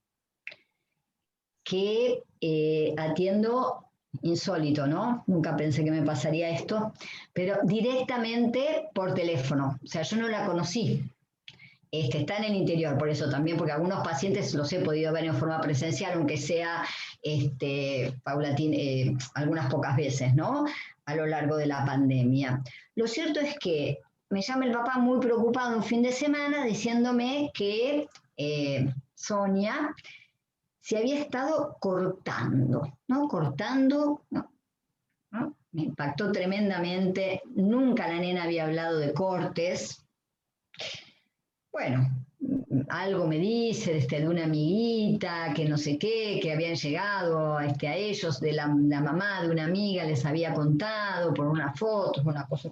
que atiendo. Insólito, ¿no? Nunca pensé que me pasaría esto, pero directamente por teléfono. O sea, yo no la conocí. Está en el interior, por eso también, porque algunos pacientes los he podido ver en forma presencial, aunque sea algunas pocas veces, ¿no? A lo largo de la pandemia. Lo cierto es que me llama el papá muy preocupado un fin de semana diciéndome que Sonia se había estado cortando, ¿no? Cortando, ¿no? Me impactó tremendamente, nunca la nena había hablado de cortes. Bueno, algo me dice de una amiguita, que no sé qué, que habían llegado a ellos, de la mamá de una amiga, les había contado por unas fotos, una cosa.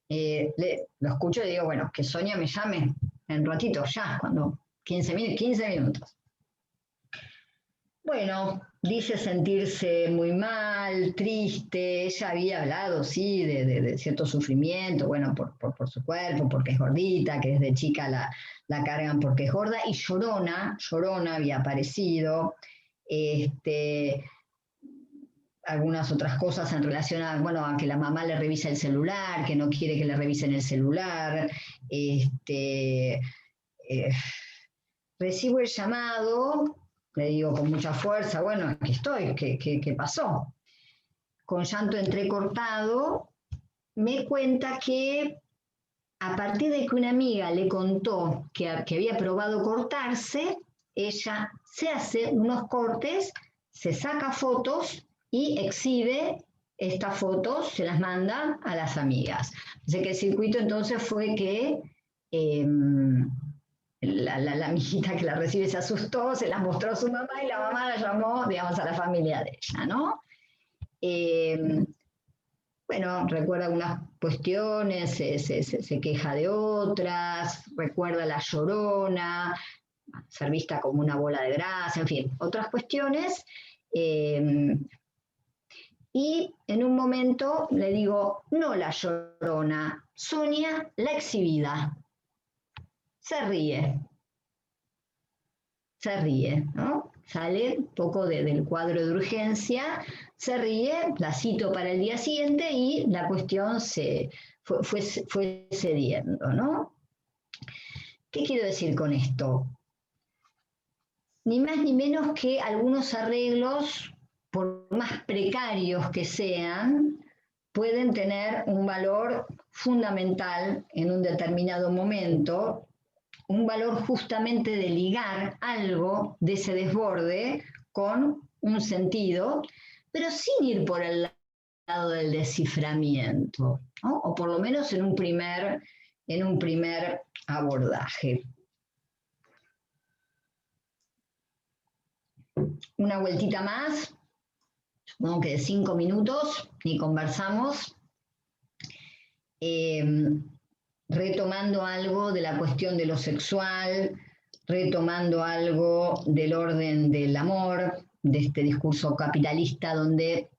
Lo escucho y digo, bueno, que Sonia me llame en ratito, ya, cuando 15 minutos. Bueno, dice sentirse muy mal, triste. Ella había hablado, sí, de cierto sufrimiento, bueno, por su cuerpo, porque es gordita, que desde chica la cargan porque es gorda, y llorona había aparecido. Algunas otras cosas en relación a, bueno, a que la mamá le revisa el celular, que no quiere que le revisen el celular. Recibo el llamado, le digo con mucha fuerza, bueno, aquí estoy, ¿qué pasó? Con llanto entrecortado, me cuenta que a partir de que una amiga le contó que había probado cortarse, ella se hace unos cortes, se saca fotos y exhibe estas fotos, se las manda a las amigas. Así que el circuito entonces fue que la amiguita que la recibe se asustó, se las mostró a su mamá y la mamá la llamó, digamos, a la familia de ella, ¿no? Bueno, recuerda algunas cuestiones, se queja de otras, recuerda la llorona, ser vista como una bola de grasa, en fin, otras cuestiones. Y en un momento le digo, no la llorona, Sonia la exhibida. Se ríe, ¿no? Sale un poco del cuadro de urgencia, se ríe, la cito para el día siguiente y la cuestión fue cediendo, ¿no? ¿Qué quiero decir con esto? Ni más ni menos que algunos arreglos, por más precarios que sean, pueden tener un valor fundamental en un determinado momento, un valor justamente de ligar algo de ese desborde con un sentido, pero sin ir por el lado del desciframiento, ¿no? O por lo menos en un primer abordaje. Una vueltita más, supongo que de 5 minutos, y conversamos. Retomando algo de la cuestión de lo sexual, retomando algo del orden del amor, de este discurso capitalista donde,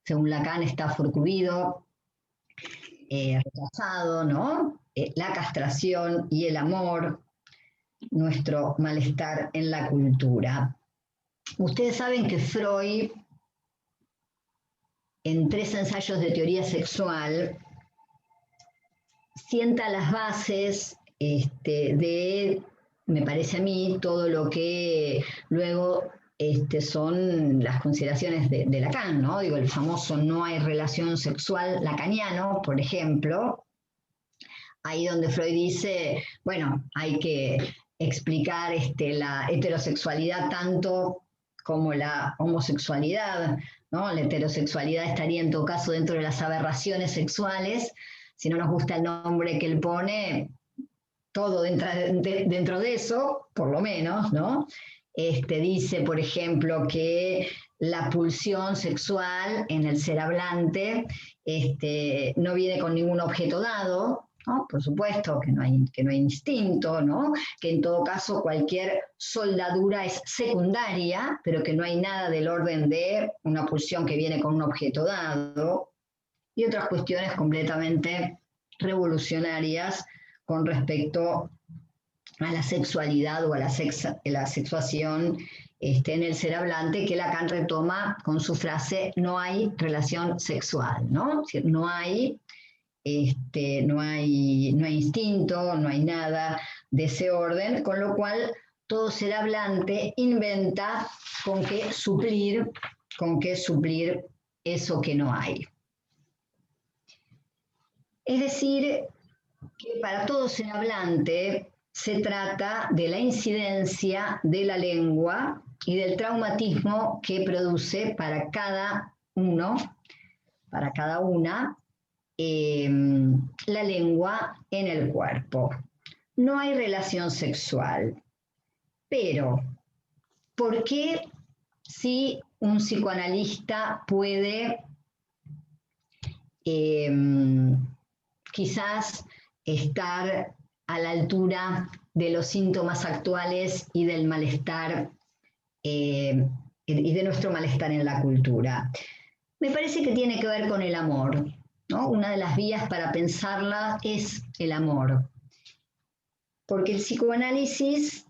según Lacan, está forcluido, rechazado, ¿no? La castración y el amor, nuestro malestar en la cultura. Ustedes saben que Freud, en 3 ensayos de teoría sexual, sienta las bases de, me parece a mí, todo lo que luego son las consideraciones de Lacan, ¿no? Digo, el famoso no hay relación sexual lacaniano, por ejemplo, ahí donde Freud dice, bueno, hay que explicar la heterosexualidad tanto como la homosexualidad, ¿no? La heterosexualidad estaría en todo caso dentro de las aberraciones sexuales. Si no nos gusta el nombre que él pone, todo dentro de eso, por lo menos, ¿no? Dice, por ejemplo, que la pulsión sexual en el ser hablante no viene con ningún objeto dado, ¿no? Por supuesto que no hay instinto, ¿no? Que en todo caso cualquier soldadura es secundaria, pero que no hay nada del orden de una pulsión que viene con un objeto dado, y otras cuestiones completamente revolucionarias con respecto a la sexualidad o a la sexuación en el ser hablante, que Lacan retoma con su frase, no hay relación sexual, ¿no? Es decir, no hay instinto, no hay nada de ese orden, con lo cual todo ser hablante inventa con qué suplir eso que no hay. Es decir, que para todo ser hablante se trata de la incidencia de la lengua y del traumatismo que produce para cada uno, para cada una, la lengua en el cuerpo. No hay relación sexual, pero ¿por qué si un psicoanalista puede quizás estar a la altura de los síntomas actuales y del malestar y de nuestro malestar en la cultura? Me parece que tiene que ver con el amor, ¿no? Una de las vías para pensarla es el amor, porque el psicoanálisis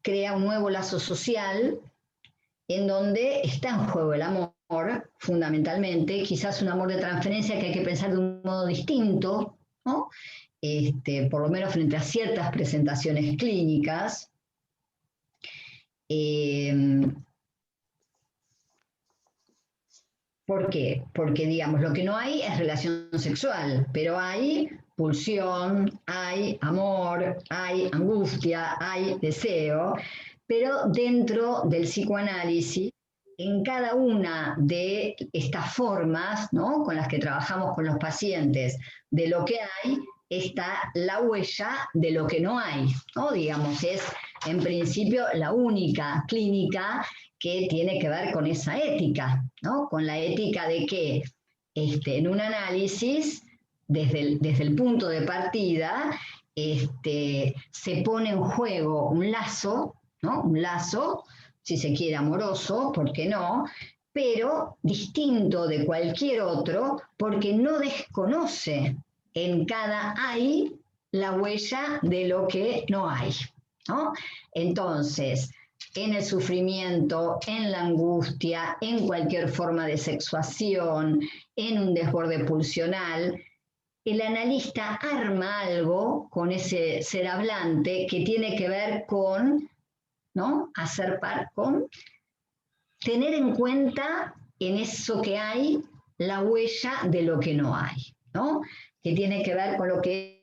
crea un nuevo lazo social en donde está en juego el amor, fundamentalmente, quizás un amor de transferencia que hay que pensar de un modo distinto, ¿no? Por lo menos frente a ciertas presentaciones clínicas. ¿Por qué? Porque, digamos, lo que no hay es relación sexual, pero hay pulsión, hay amor, hay angustia, hay deseo, pero dentro del psicoanálisis, en cada una de estas formas, ¿no?, con las que trabajamos con los pacientes, de lo que hay, está la huella de lo que no hay, ¿no? Digamos, es en principio la única clínica que tiene que ver con esa ética, ¿no? Con la ética de que en un análisis, desde el punto de partida, se pone en juego un lazo, ¿no? Un lazo, si se quiere amoroso, ¿por qué no?, pero distinto de cualquier otro, porque no desconoce en cada hay la huella de lo que no hay, ¿no? Entonces, en el sufrimiento, en la angustia, en cualquier forma de sexuación, en un desborde pulsional, el analista arma algo con ese ser hablante que tiene que ver con, ¿no?, con tener en cuenta en eso que hay la huella de lo que no hay, ¿no? Que tiene que ver con lo que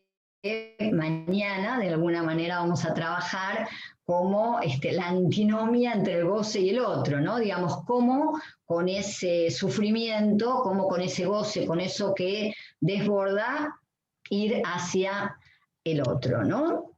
mañana de alguna manera vamos a trabajar como la antinomia entre el goce y el otro, ¿no? Digamos, cómo con ese sufrimiento, cómo con ese goce, con eso que desborda, ir hacia el otro, ¿no?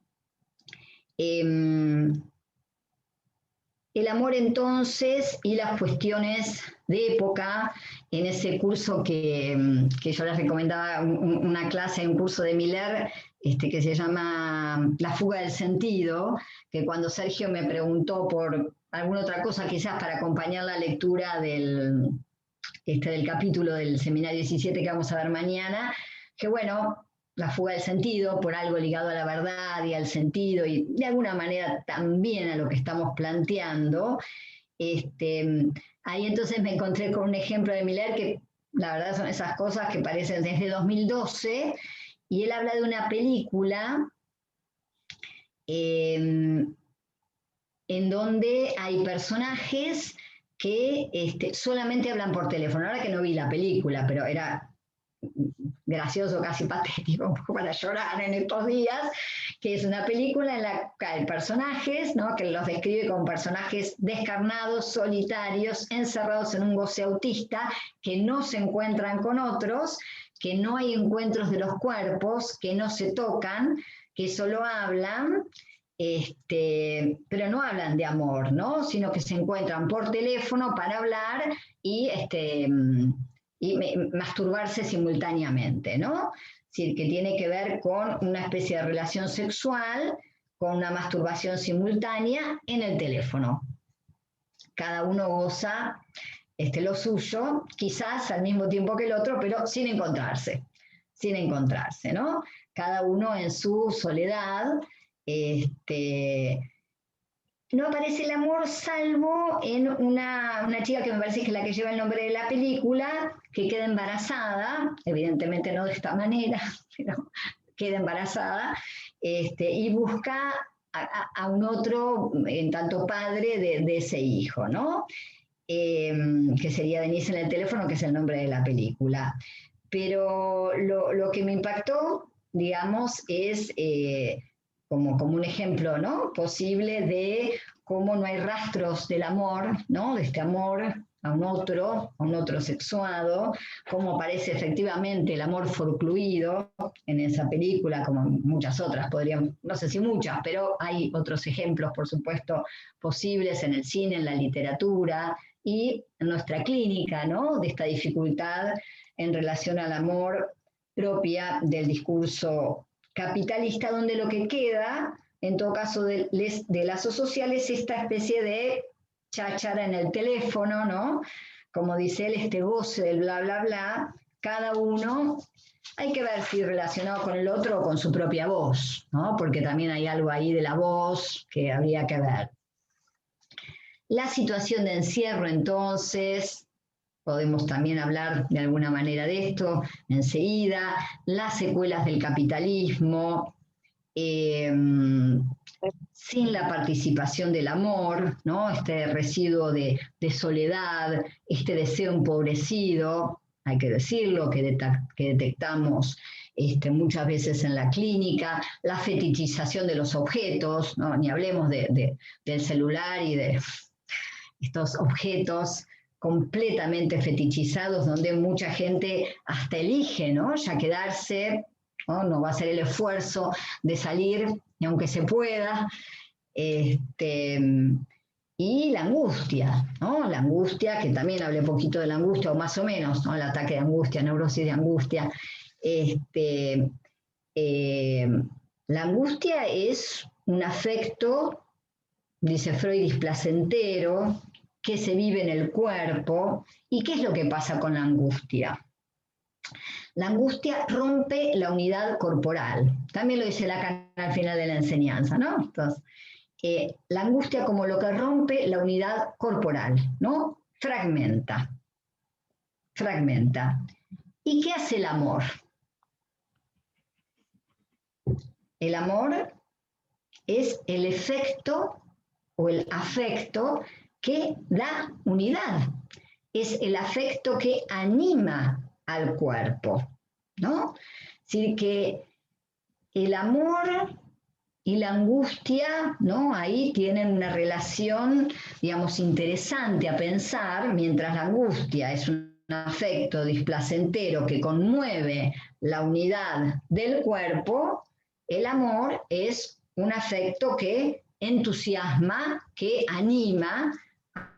El amor entonces y las cuestiones de época, en ese curso que yo les recomendaba, una clase, un curso de Miller, que se llama La fuga del sentido, que cuando Sergio me preguntó por alguna otra cosa, quizás para acompañar la lectura del capítulo del seminario 17 que vamos a ver mañana, que bueno, la fuga del sentido, por algo ligado a la verdad y al sentido, y de alguna manera también a lo que estamos planteando. Ahí entonces me encontré con un ejemplo de Miller que la verdad son esas cosas que parecen desde 2012, y él habla de una película en donde hay personajes que solamente hablan por teléfono. Ahora que no vi la película, pero era gracioso, casi patético, un poco para llorar en estos días, que es una película en la que hay personajes, ¿no?, que los describe como personajes descarnados, solitarios, encerrados en un goce autista, que no se encuentran con otros, que no hay encuentros de los cuerpos, que no se tocan, que solo hablan, pero no hablan de amor, ¿no?, sino que se encuentran por teléfono para hablar y masturbarse simultáneamente, ¿no? Es decir, que tiene que ver con una especie de relación sexual, con una masturbación simultánea en el teléfono. Cada uno goza lo suyo, quizás al mismo tiempo que el otro, pero sin encontrarse, ¿no? Cada uno en su soledad. No aparece el amor salvo en una chica que me parece que es la que lleva el nombre de la película, que queda embarazada, evidentemente no de esta manera, pero queda embarazada, y busca a un otro, en tanto padre de ese hijo, ¿no? Que sería Denise en el teléfono, que es el nombre de la película. Pero lo que me impactó, digamos, es como un ejemplo, ¿no?, posible de cómo no hay rastros del amor, ¿no? De este amor a un otro sexuado, cómo aparece efectivamente el amor forcluido en esa película, como muchas otras podrían, no sé si muchas, pero hay otros ejemplos, por supuesto, posibles en el cine, en la literatura y en nuestra clínica, ¿no? De esta dificultad en relación al amor propia del discurso capitalista, donde lo que queda, en todo caso, de lazos sociales, es esta especie de cháchara en el teléfono, ¿no? Como dice él, este goce del bla, bla, bla, cada uno, hay que ver si relacionado con el otro o con su propia voz, ¿no? Porque también hay algo ahí de la voz que habría que ver. La situación de encierro, entonces, podemos también hablar de alguna manera de esto enseguida, las secuelas del capitalismo, sin la participación del amor, ¿no? Este residuo de soledad, este deseo empobrecido, hay que decirlo, que detectamos muchas veces en la clínica, la fetichización de los objetos, ¿no? Ni hablemos del celular y de estos objetos completamente fetichizados, donde mucha gente hasta elige, ¿no? Ya quedarse, ¿no? No va a hacer el esfuerzo de salir, y aunque se pueda, y la angustia, ¿no? La angustia, que también hablé poquito de la angustia, o más o menos, ¿no? El ataque de angustia, neurosis de angustia. La angustia es un afecto, dice Freud, displacentero, que se vive en el cuerpo. ¿Y qué es lo que pasa con la angustia? La angustia rompe la unidad corporal. También lo dice Lacan al final de la enseñanza, ¿no? Entonces, la angustia como lo que rompe la unidad corporal, ¿no? Fragmenta. ¿Y qué hace el amor? El amor es el efecto o el afecto que da unidad. Es el afecto que anima al cuerpo, ¿no? Es decir, que el amor y la angustia, ¿no? Ahí tienen una relación, digamos, interesante a pensar, mientras la angustia es un afecto displacentero que conmueve la unidad del cuerpo, el amor es un afecto que entusiasma, que anima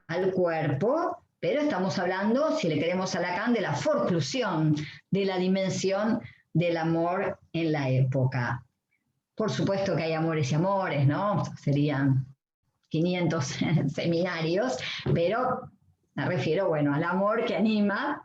al cuerpo, pero estamos hablando, si le queremos a Lacan, de la forclusión, de la dimensión del amor en la época. Por supuesto que hay amores y amores, ¿no? Serían 500 seminarios, pero me refiero, bueno, al amor que anima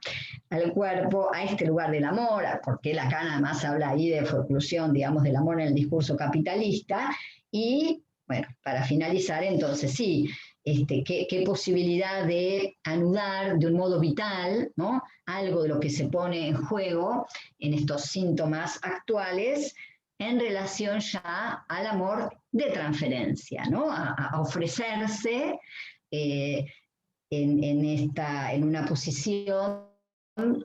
al cuerpo, a este lugar del amor, porque Lacan además habla ahí de forclusión, digamos, del amor en el discurso capitalista, y, bueno, para finalizar, entonces, sí, qué posibilidad de anudar de un modo vital, ¿no? Algo de lo que se pone en juego en estos síntomas actuales, en relación ya al amor de transferencia, ¿no? A ofrecerse en una posición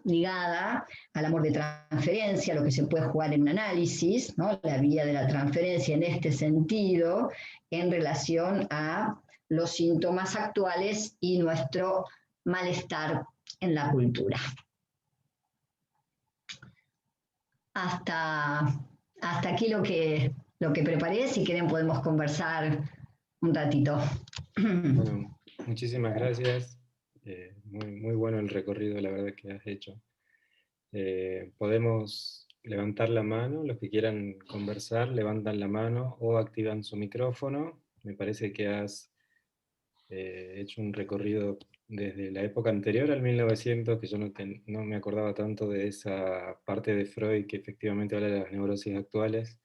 ligada al amor de transferencia, lo que se puede jugar en un análisis, ¿no? La vía de la transferencia en este sentido, en relación a los síntomas actuales y nuestro malestar en la cultura. Hasta aquí lo que preparé. Si quieren podemos conversar un ratito. Bueno, muchísimas gracias. Muy bueno el recorrido, la verdad, que has hecho. Podemos levantar la mano, los que quieran conversar, levantan la mano o activan su micrófono. Me parece que has hecho un recorrido desde la época anterior al 1900, que yo no me acordaba tanto de esa parte de Freud que efectivamente habla de las neurosis actuales,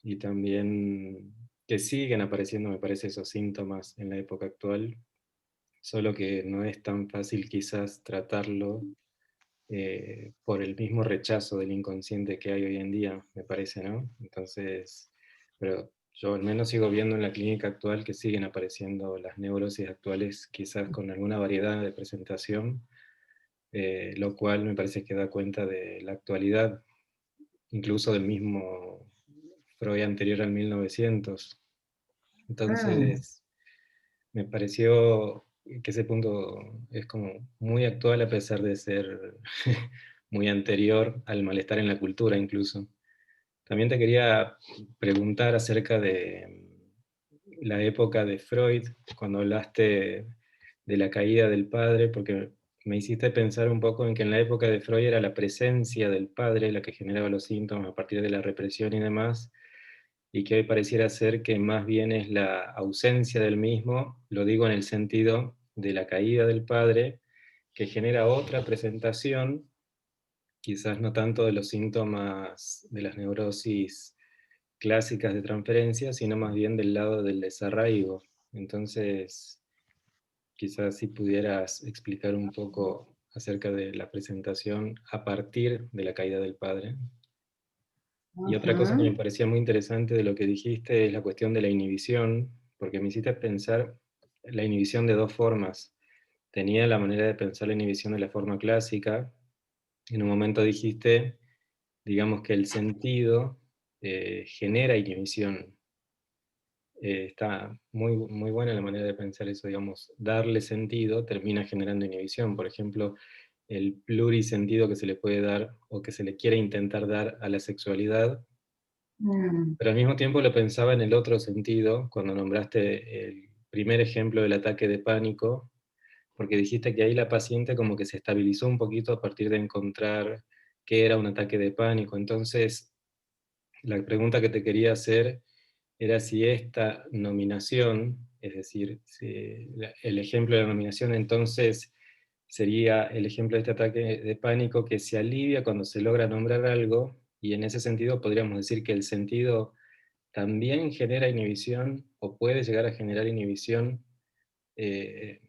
y también que siguen apareciendo, me parece, esos síntomas en la época actual, solo que no es tan fácil quizás tratarlo por el mismo rechazo del inconsciente que hay hoy en día, me parece, ¿no? Entonces, pero yo al menos sigo viendo en la clínica actual que siguen apareciendo las neurosis actuales, quizás con alguna variedad de presentación, lo cual me parece que da cuenta de la actualidad, incluso del mismo Freud anterior al 1900. Entonces, me pareció que ese punto es como muy actual a pesar de ser muy anterior al malestar en la cultura incluso. También te quería preguntar acerca de la época de Freud, cuando hablaste de la caída del padre, porque me hiciste pensar un poco en que en la época de Freud era la presencia del padre la que generaba los síntomas a partir de la represión y demás, y que hoy pareciera ser que más bien es la ausencia del mismo, lo digo en el sentido de la caída del padre, que genera otra presentación, quizás no tanto de los síntomas de las neurosis clásicas de transferencia, sino más bien del lado del desarraigo. Entonces, quizás si pudieras explicar un poco acerca de la presentación a partir de la caída del padre. Y otra cosa que me Ujú. parecía muy interesante de lo que dijiste es la cuestión de la inhibición, porque me hiciste pensar la inhibición de dos formas. Tenía la manera de pensar la inhibición de la forma clásica. En un momento dijiste, digamos que el sentido genera inhibición. Está muy, muy buena la manera de pensar eso, digamos, darle sentido termina generando inhibición. Por ejemplo, el plurisentido que se le puede dar o que se le quiere intentar dar a la sexualidad, Mm. pero al mismo tiempo lo pensaba en el otro sentido, cuando nombraste el primer ejemplo del ataque de pánico, porque dijiste que ahí la paciente como que se estabilizó un poquito a partir de encontrar qué era un ataque de pánico. Entonces, la pregunta que te quería hacer era si esta nominación, es decir, si el ejemplo de la nominación entonces sería el ejemplo de este ataque de pánico que se alivia cuando se logra nombrar algo, y en ese sentido podríamos decir que el sentido también genera inhibición o puede llegar a generar inhibición eh,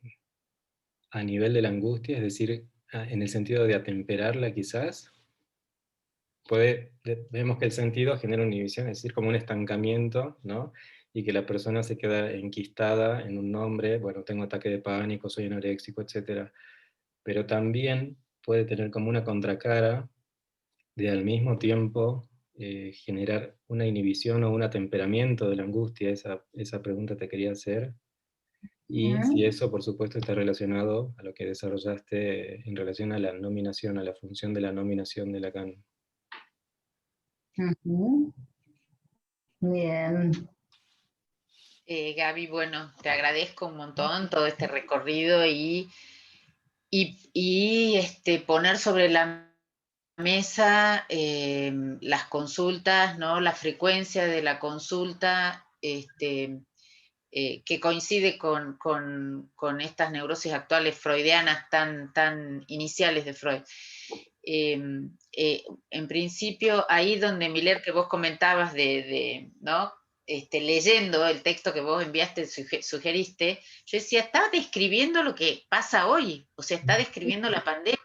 a nivel de la angustia, es decir, en el sentido de atemperarla quizás. Vemos que el sentido genera una inhibición, es decir, como un estancamiento, ¿no? Y que la persona se queda enquistada en un nombre, bueno, tengo ataque de pánico, soy anoréxico, etc. Pero también puede tener como una contracara de al mismo tiempo generar una inhibición o un atemperamiento de la angustia, esa pregunta te quería hacer. Y si Ujú. eso, por supuesto, está relacionado a lo que desarrollaste en relación a la nominación, a la función de la nominación de Lacan. Ujú. Bien. Gaby, bueno, te agradezco un montón todo este recorrido y poner sobre la mesa las consultas, ¿no? La frecuencia de la consulta, que coincide con estas neurosis actuales freudianas tan iniciales de Freud. En principio, ahí donde Miller, que vos comentabas ¿no? Leyendo el texto que vos enviaste, sugeriste, yo decía, está describiendo lo que pasa hoy, o sea, está describiendo la pandemia,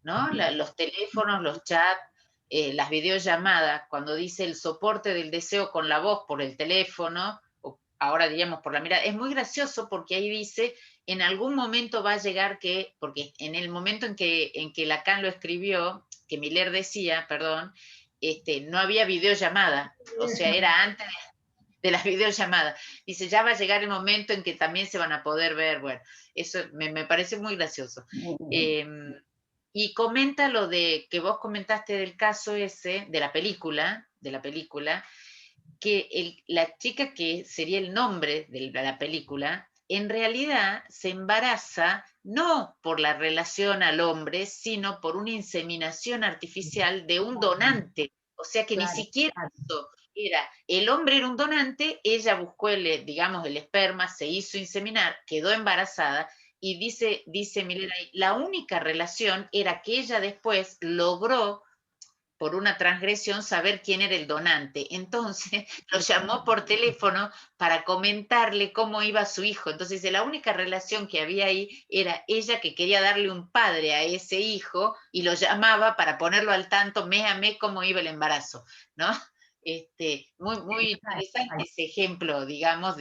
¿no? Los teléfonos, los chats, las videollamadas, cuando dice el soporte del deseo con la voz por el teléfono, o ahora diríamos por la mirada, es muy gracioso porque ahí dice, en algún momento va a llegar que, porque en el momento en que Lacan lo escribió, que Miller decía, perdón, no había videollamada, o sea, era antes de las videollamadas. Dice, ya va a llegar el momento en que también se van a poder ver, bueno, eso me parece muy gracioso. Y comenta lo de que vos comentaste del caso ese, de la película, que la chica que sería el nombre de la película, en realidad se embaraza no por la relación al hombre, sino por una inseminación artificial de un donante. O sea que ni Claro, siquiera claro. eso era, el hombre era un donante, ella buscó digamos, el esperma, se hizo inseminar, quedó embarazada, y dice Miller ahí, la única relación era que ella después logró por una transgresión saber quién era el donante. Entonces lo llamó por teléfono para comentarle cómo iba su hijo. Entonces la única relación que había ahí era ella que quería darle un padre a ese hijo y lo llamaba para ponerlo al tanto mes a mes cómo iba el embarazo, ¿no? Muy interesante ese ejemplo, digamos,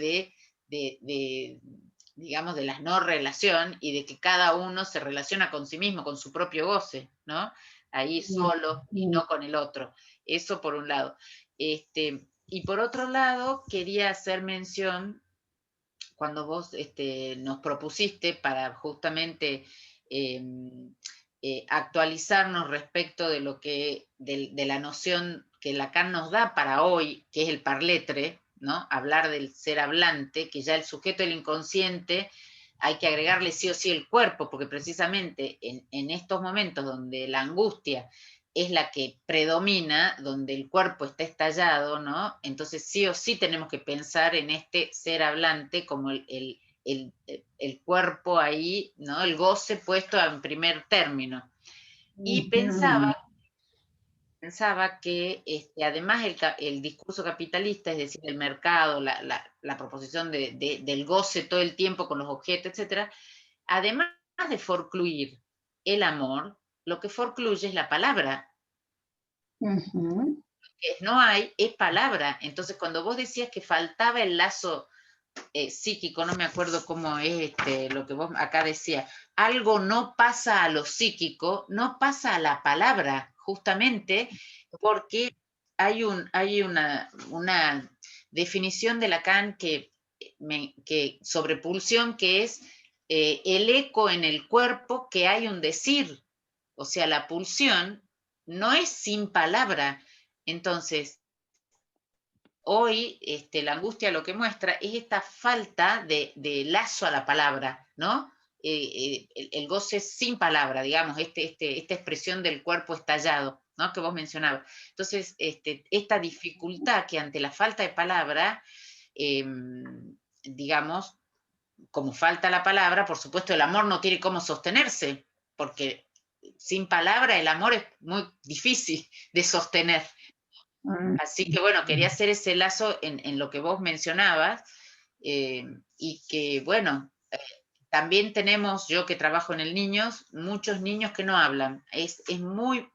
digamos, de la no relación y de que cada uno se relaciona con sí mismo, con su propio goce, ¿no? Ahí solo y no con el otro. Eso por un lado. Y por otro lado, quería hacer mención cuando vos nos propusiste para justamente actualizarnos respecto de lo que, de la noción que Lacan nos da para hoy, que es el parletre, ¿no? Hablar del ser hablante, que ya el sujeto del inconsciente hay que agregarle sí o sí el cuerpo, porque precisamente en estos momentos donde la angustia es la que predomina, donde el cuerpo está estallado, ¿no? Entonces sí o sí tenemos que pensar en este ser hablante como el cuerpo ahí, ¿no? El goce puesto en primer término. Y pensaba que además el discurso capitalista, es decir, el mercado, la proposición del goce todo el tiempo con los objetos, etc., además de forcluir el amor, lo que forcluye es la palabra. No hay, es palabra. Entonces, cuando vos decías que faltaba el lazo psíquico, no me acuerdo cómo es lo que vos acá decías, algo no pasa a lo psíquico, no pasa a la palabra, justamente porque hay una definición de Lacan que sobre pulsión, que es el eco en el cuerpo que hay un decir. O sea, la pulsión no es sin palabra. Entonces, hoy la angustia lo que muestra es esta falta de lazo a la palabra, ¿no? El goce sin palabra, digamos, esta expresión del cuerpo estallado, ¿no? Que vos mencionabas. Entonces, esta dificultad que ante la falta de palabra, digamos, como falta la palabra, por supuesto el amor no tiene cómo sostenerse, porque sin palabra el amor es muy difícil de sostener. Así que bueno, quería hacer ese lazo en lo que vos mencionabas, y que bueno, también tenemos, yo que trabajo en el niños, muchos niños que no hablan. Es muy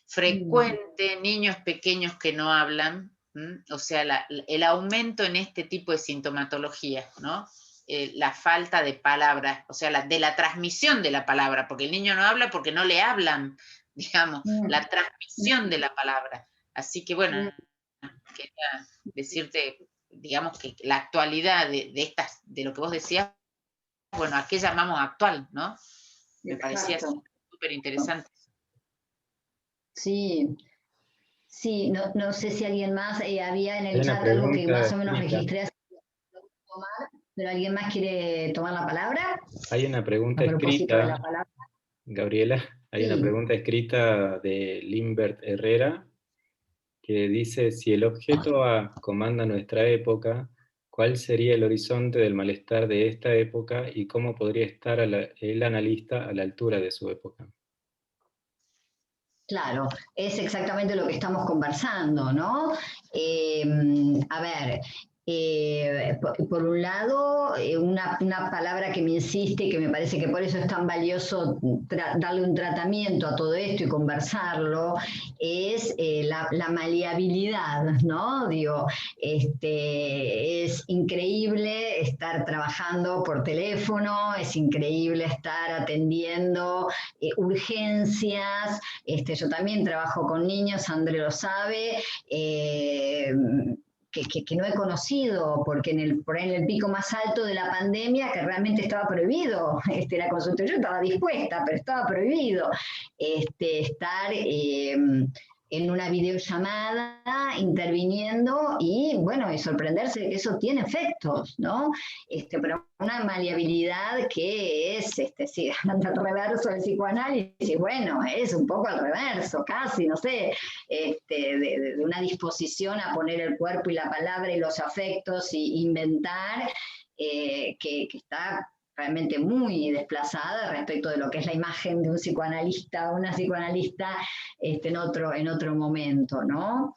frecuente niños pequeños que no hablan, o sea, el aumento en este tipo de sintomatología, ¿no? La falta de palabras, o sea, de la transmisión de la palabra, porque el niño no habla porque no le hablan, digamos, la transmisión de la palabra. Así que bueno, quería decirte, digamos, que la actualidad de lo que vos decías, bueno, ¿a qué llamamos actual, no? Me parecía súper interesante. Sí, sí, no sé si alguien más, había en el chat algo que más o menos registré, pero ¿alguien más quiere tomar la palabra? Hay una pregunta escrita, Gabriela, hay una pregunta escrita de Limbert Herrera, que dice: si el objeto A comanda nuestra época, ¿cuál sería el horizonte del malestar de esta época y cómo podría estar el analista a la altura de su época? Claro, es exactamente lo que estamos conversando, ¿no? A ver, por un lado, una palabra que me insiste y que me parece que por eso es tan valioso darle un tratamiento a todo esto y conversarlo, es la maleabilidad, ¿no? Digo, es increíble estar trabajando por teléfono, es increíble estar atendiendo urgencias. Yo también trabajo con niños, André lo sabe, que no he conocido, porque por ahí en el pico más alto de la pandemia, que realmente estaba prohibido, la consulta, yo estaba dispuesta, pero estaba prohibido estar en una videollamada interviniendo y bueno, y sorprenderse de que eso tiene efectos, ¿no? Pero una maleabilidad que es, sí, anda al reverso del psicoanálisis, bueno, es un poco al reverso, casi, no sé, de una disposición a poner el cuerpo y la palabra y los afectos y inventar, que está realmente muy desplazada respecto de lo que es la imagen de un psicoanalista o una psicoanalista en otro momento, ¿no?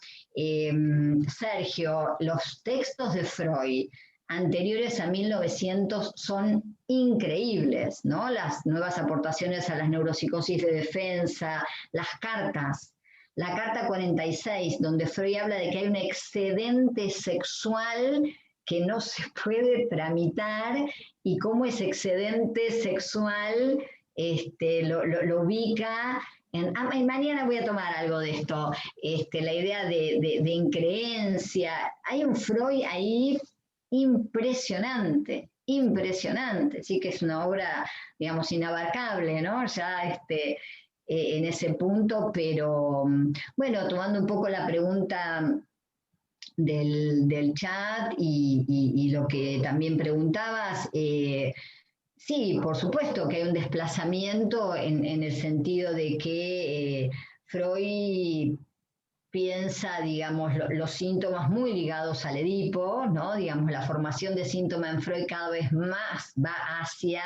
Sergio, los textos de Freud anteriores a 1900 son increíbles, ¿no? Las nuevas aportaciones a las neuropsicosis de defensa, las cartas. La carta 46, donde Freud habla de que hay un excedente sexual que no se puede tramitar y cómo ese excedente sexual lo ubica mañana voy a tomar algo de esto, la idea de increencia. Hay un Freud ahí impresionante, impresionante, sí que es una obra, digamos, inabarcable, ¿no? Ya en ese punto, pero bueno, tomando un poco la pregunta del chat y lo que también preguntabas, sí, por supuesto que hay un desplazamiento en el sentido de que Freud piensa, digamos, los síntomas muy ligados al Edipo, ¿no? Digamos, la formación de síntomas en Freud cada vez más va hacia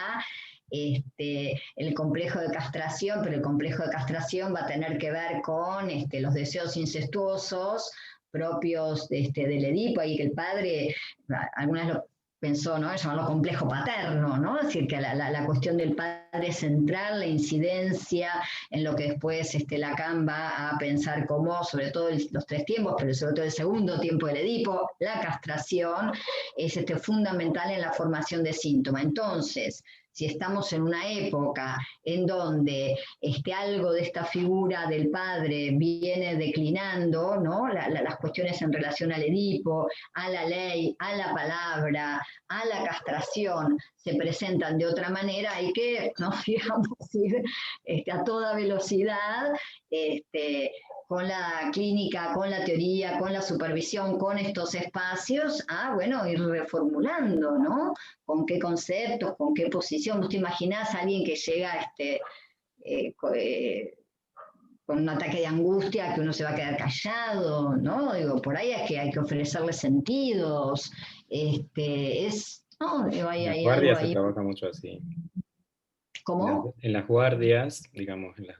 el complejo de castración, pero el complejo de castración va a tener que ver con los deseos incestuosos propios del Edipo, y que el padre, algunas lo pensó, ¿no? Llamarlo complejo paterno, ¿no? Es decir, que la cuestión del padre central, la incidencia en lo que después Lacan va a pensar como, sobre todo los tres tiempos, pero sobre todo el segundo tiempo del Edipo, la castración es fundamental en la formación de síntomas. Entonces, si estamos en una época en donde algo de esta figura del padre viene declinando, ¿no? Las cuestiones en relación al Edipo, a la ley, a la palabra, a la castración, se presentan de otra manera, hay que, ¿no? Digamos, ir a toda velocidad, con la clínica, con la teoría, con la supervisión, con estos espacios, bueno, ir reformulando, ¿no? Con qué conceptos, con qué posición. ¿Vos te imaginás a alguien que llega con un ataque de angustia, que uno se va a quedar callado, ¿no? Digo, por ahí es que hay que ofrecerle sentidos. No, digo, En las hay algo guardias se ahí. trabaja mucho así. ¿Cómo? En las guardias, digamos, en los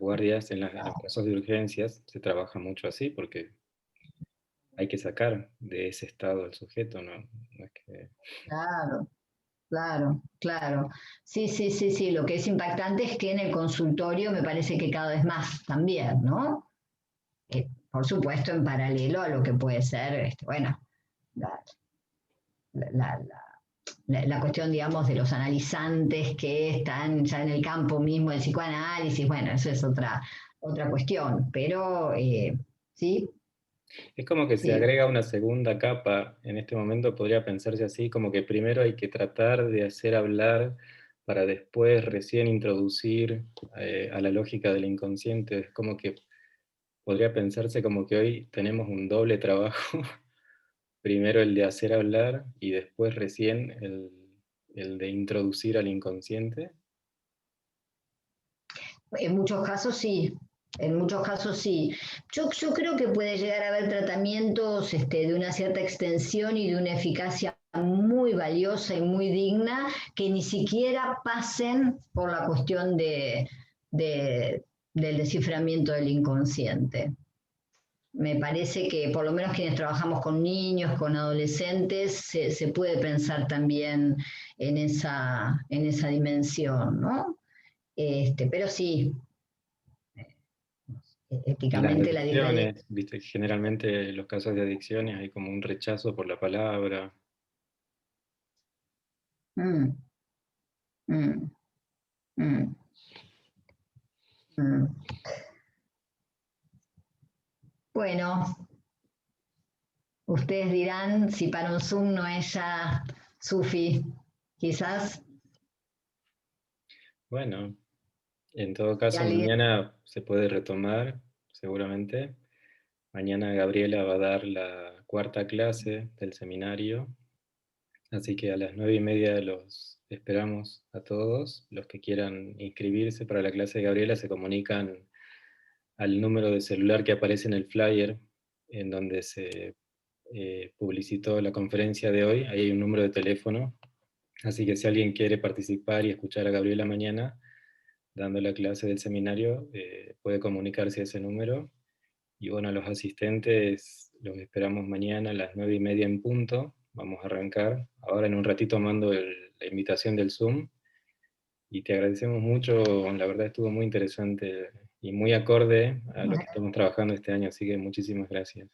casos de urgencias, se trabaja mucho así porque hay que sacar de ese estado al sujeto, ¿no? No es que... Claro. Claro, claro. Sí, sí, sí, sí. Lo que es impactante es que en el consultorio me parece que cada vez más también, ¿no? Por supuesto, en paralelo a lo que puede ser, bueno, la, la- la cuestión, digamos, de los analizantes que están ya en el campo mismo del psicoanálisis, bueno, eso es otra cuestión, pero sí, Es como que se sí. agrega una segunda capa, en este momento podría pensarse así, como que primero hay que tratar de hacer hablar para después recién introducir a la lógica del inconsciente. Es como que podría pensarse como que hoy tenemos un doble trabajo, primero el de hacer hablar y después recién el de introducir al inconsciente. En muchos casos sí, en muchos casos sí. Yo creo que puede llegar a haber tratamientos de una cierta extensión y de una eficacia muy valiosa y muy digna que ni siquiera pasen por la cuestión del desciframiento del inconsciente. Me parece que por lo menos quienes trabajamos con niños, con adolescentes, se puede pensar también en esa dimensión, ¿no? Pero sí, Y las éticamente la adicciones, viste, que generalmente en los casos de adicciones hay como un rechazo por la palabra. Mm, mm, mm, mm. Bueno, ustedes dirán si para un Zoom no es ya Sufi, quizás Bueno, en todo caso alguien. mañana se puede retomar, seguramente. Mañana Gabriela va a dar la cuarta clase del seminario, así que a las 9:30 los esperamos a todos. Los que quieran inscribirse para la clase de Gabriela se comunican al número de celular que aparece en el flyer, en donde se publicitó la conferencia de hoy. Ahí hay un número de teléfono, así que si alguien quiere participar y escuchar a Gabriela mañana dando la clase del seminario, puede comunicarse a ese número. Y bueno, a los asistentes los esperamos mañana a las 9:30 en punto. Vamos a arrancar. Ahora en un ratito mando la invitación del Zoom. Y te agradecemos mucho, la verdad estuvo muy interesante y muy acorde a lo que estamos trabajando este año, así que muchísimas gracias.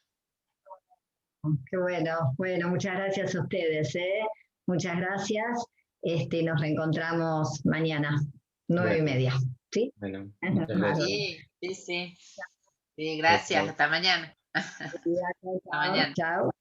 Qué bueno, bueno, muchas gracias a ustedes, ¿eh? Muchas gracias. Nos reencontramos mañana, 9:30, ¿sí? Bueno, muchas gracias. Sí, sí, sí. Sí, Chao, gracias. chao. Hasta mañana. Chao, Hasta mañana. chao.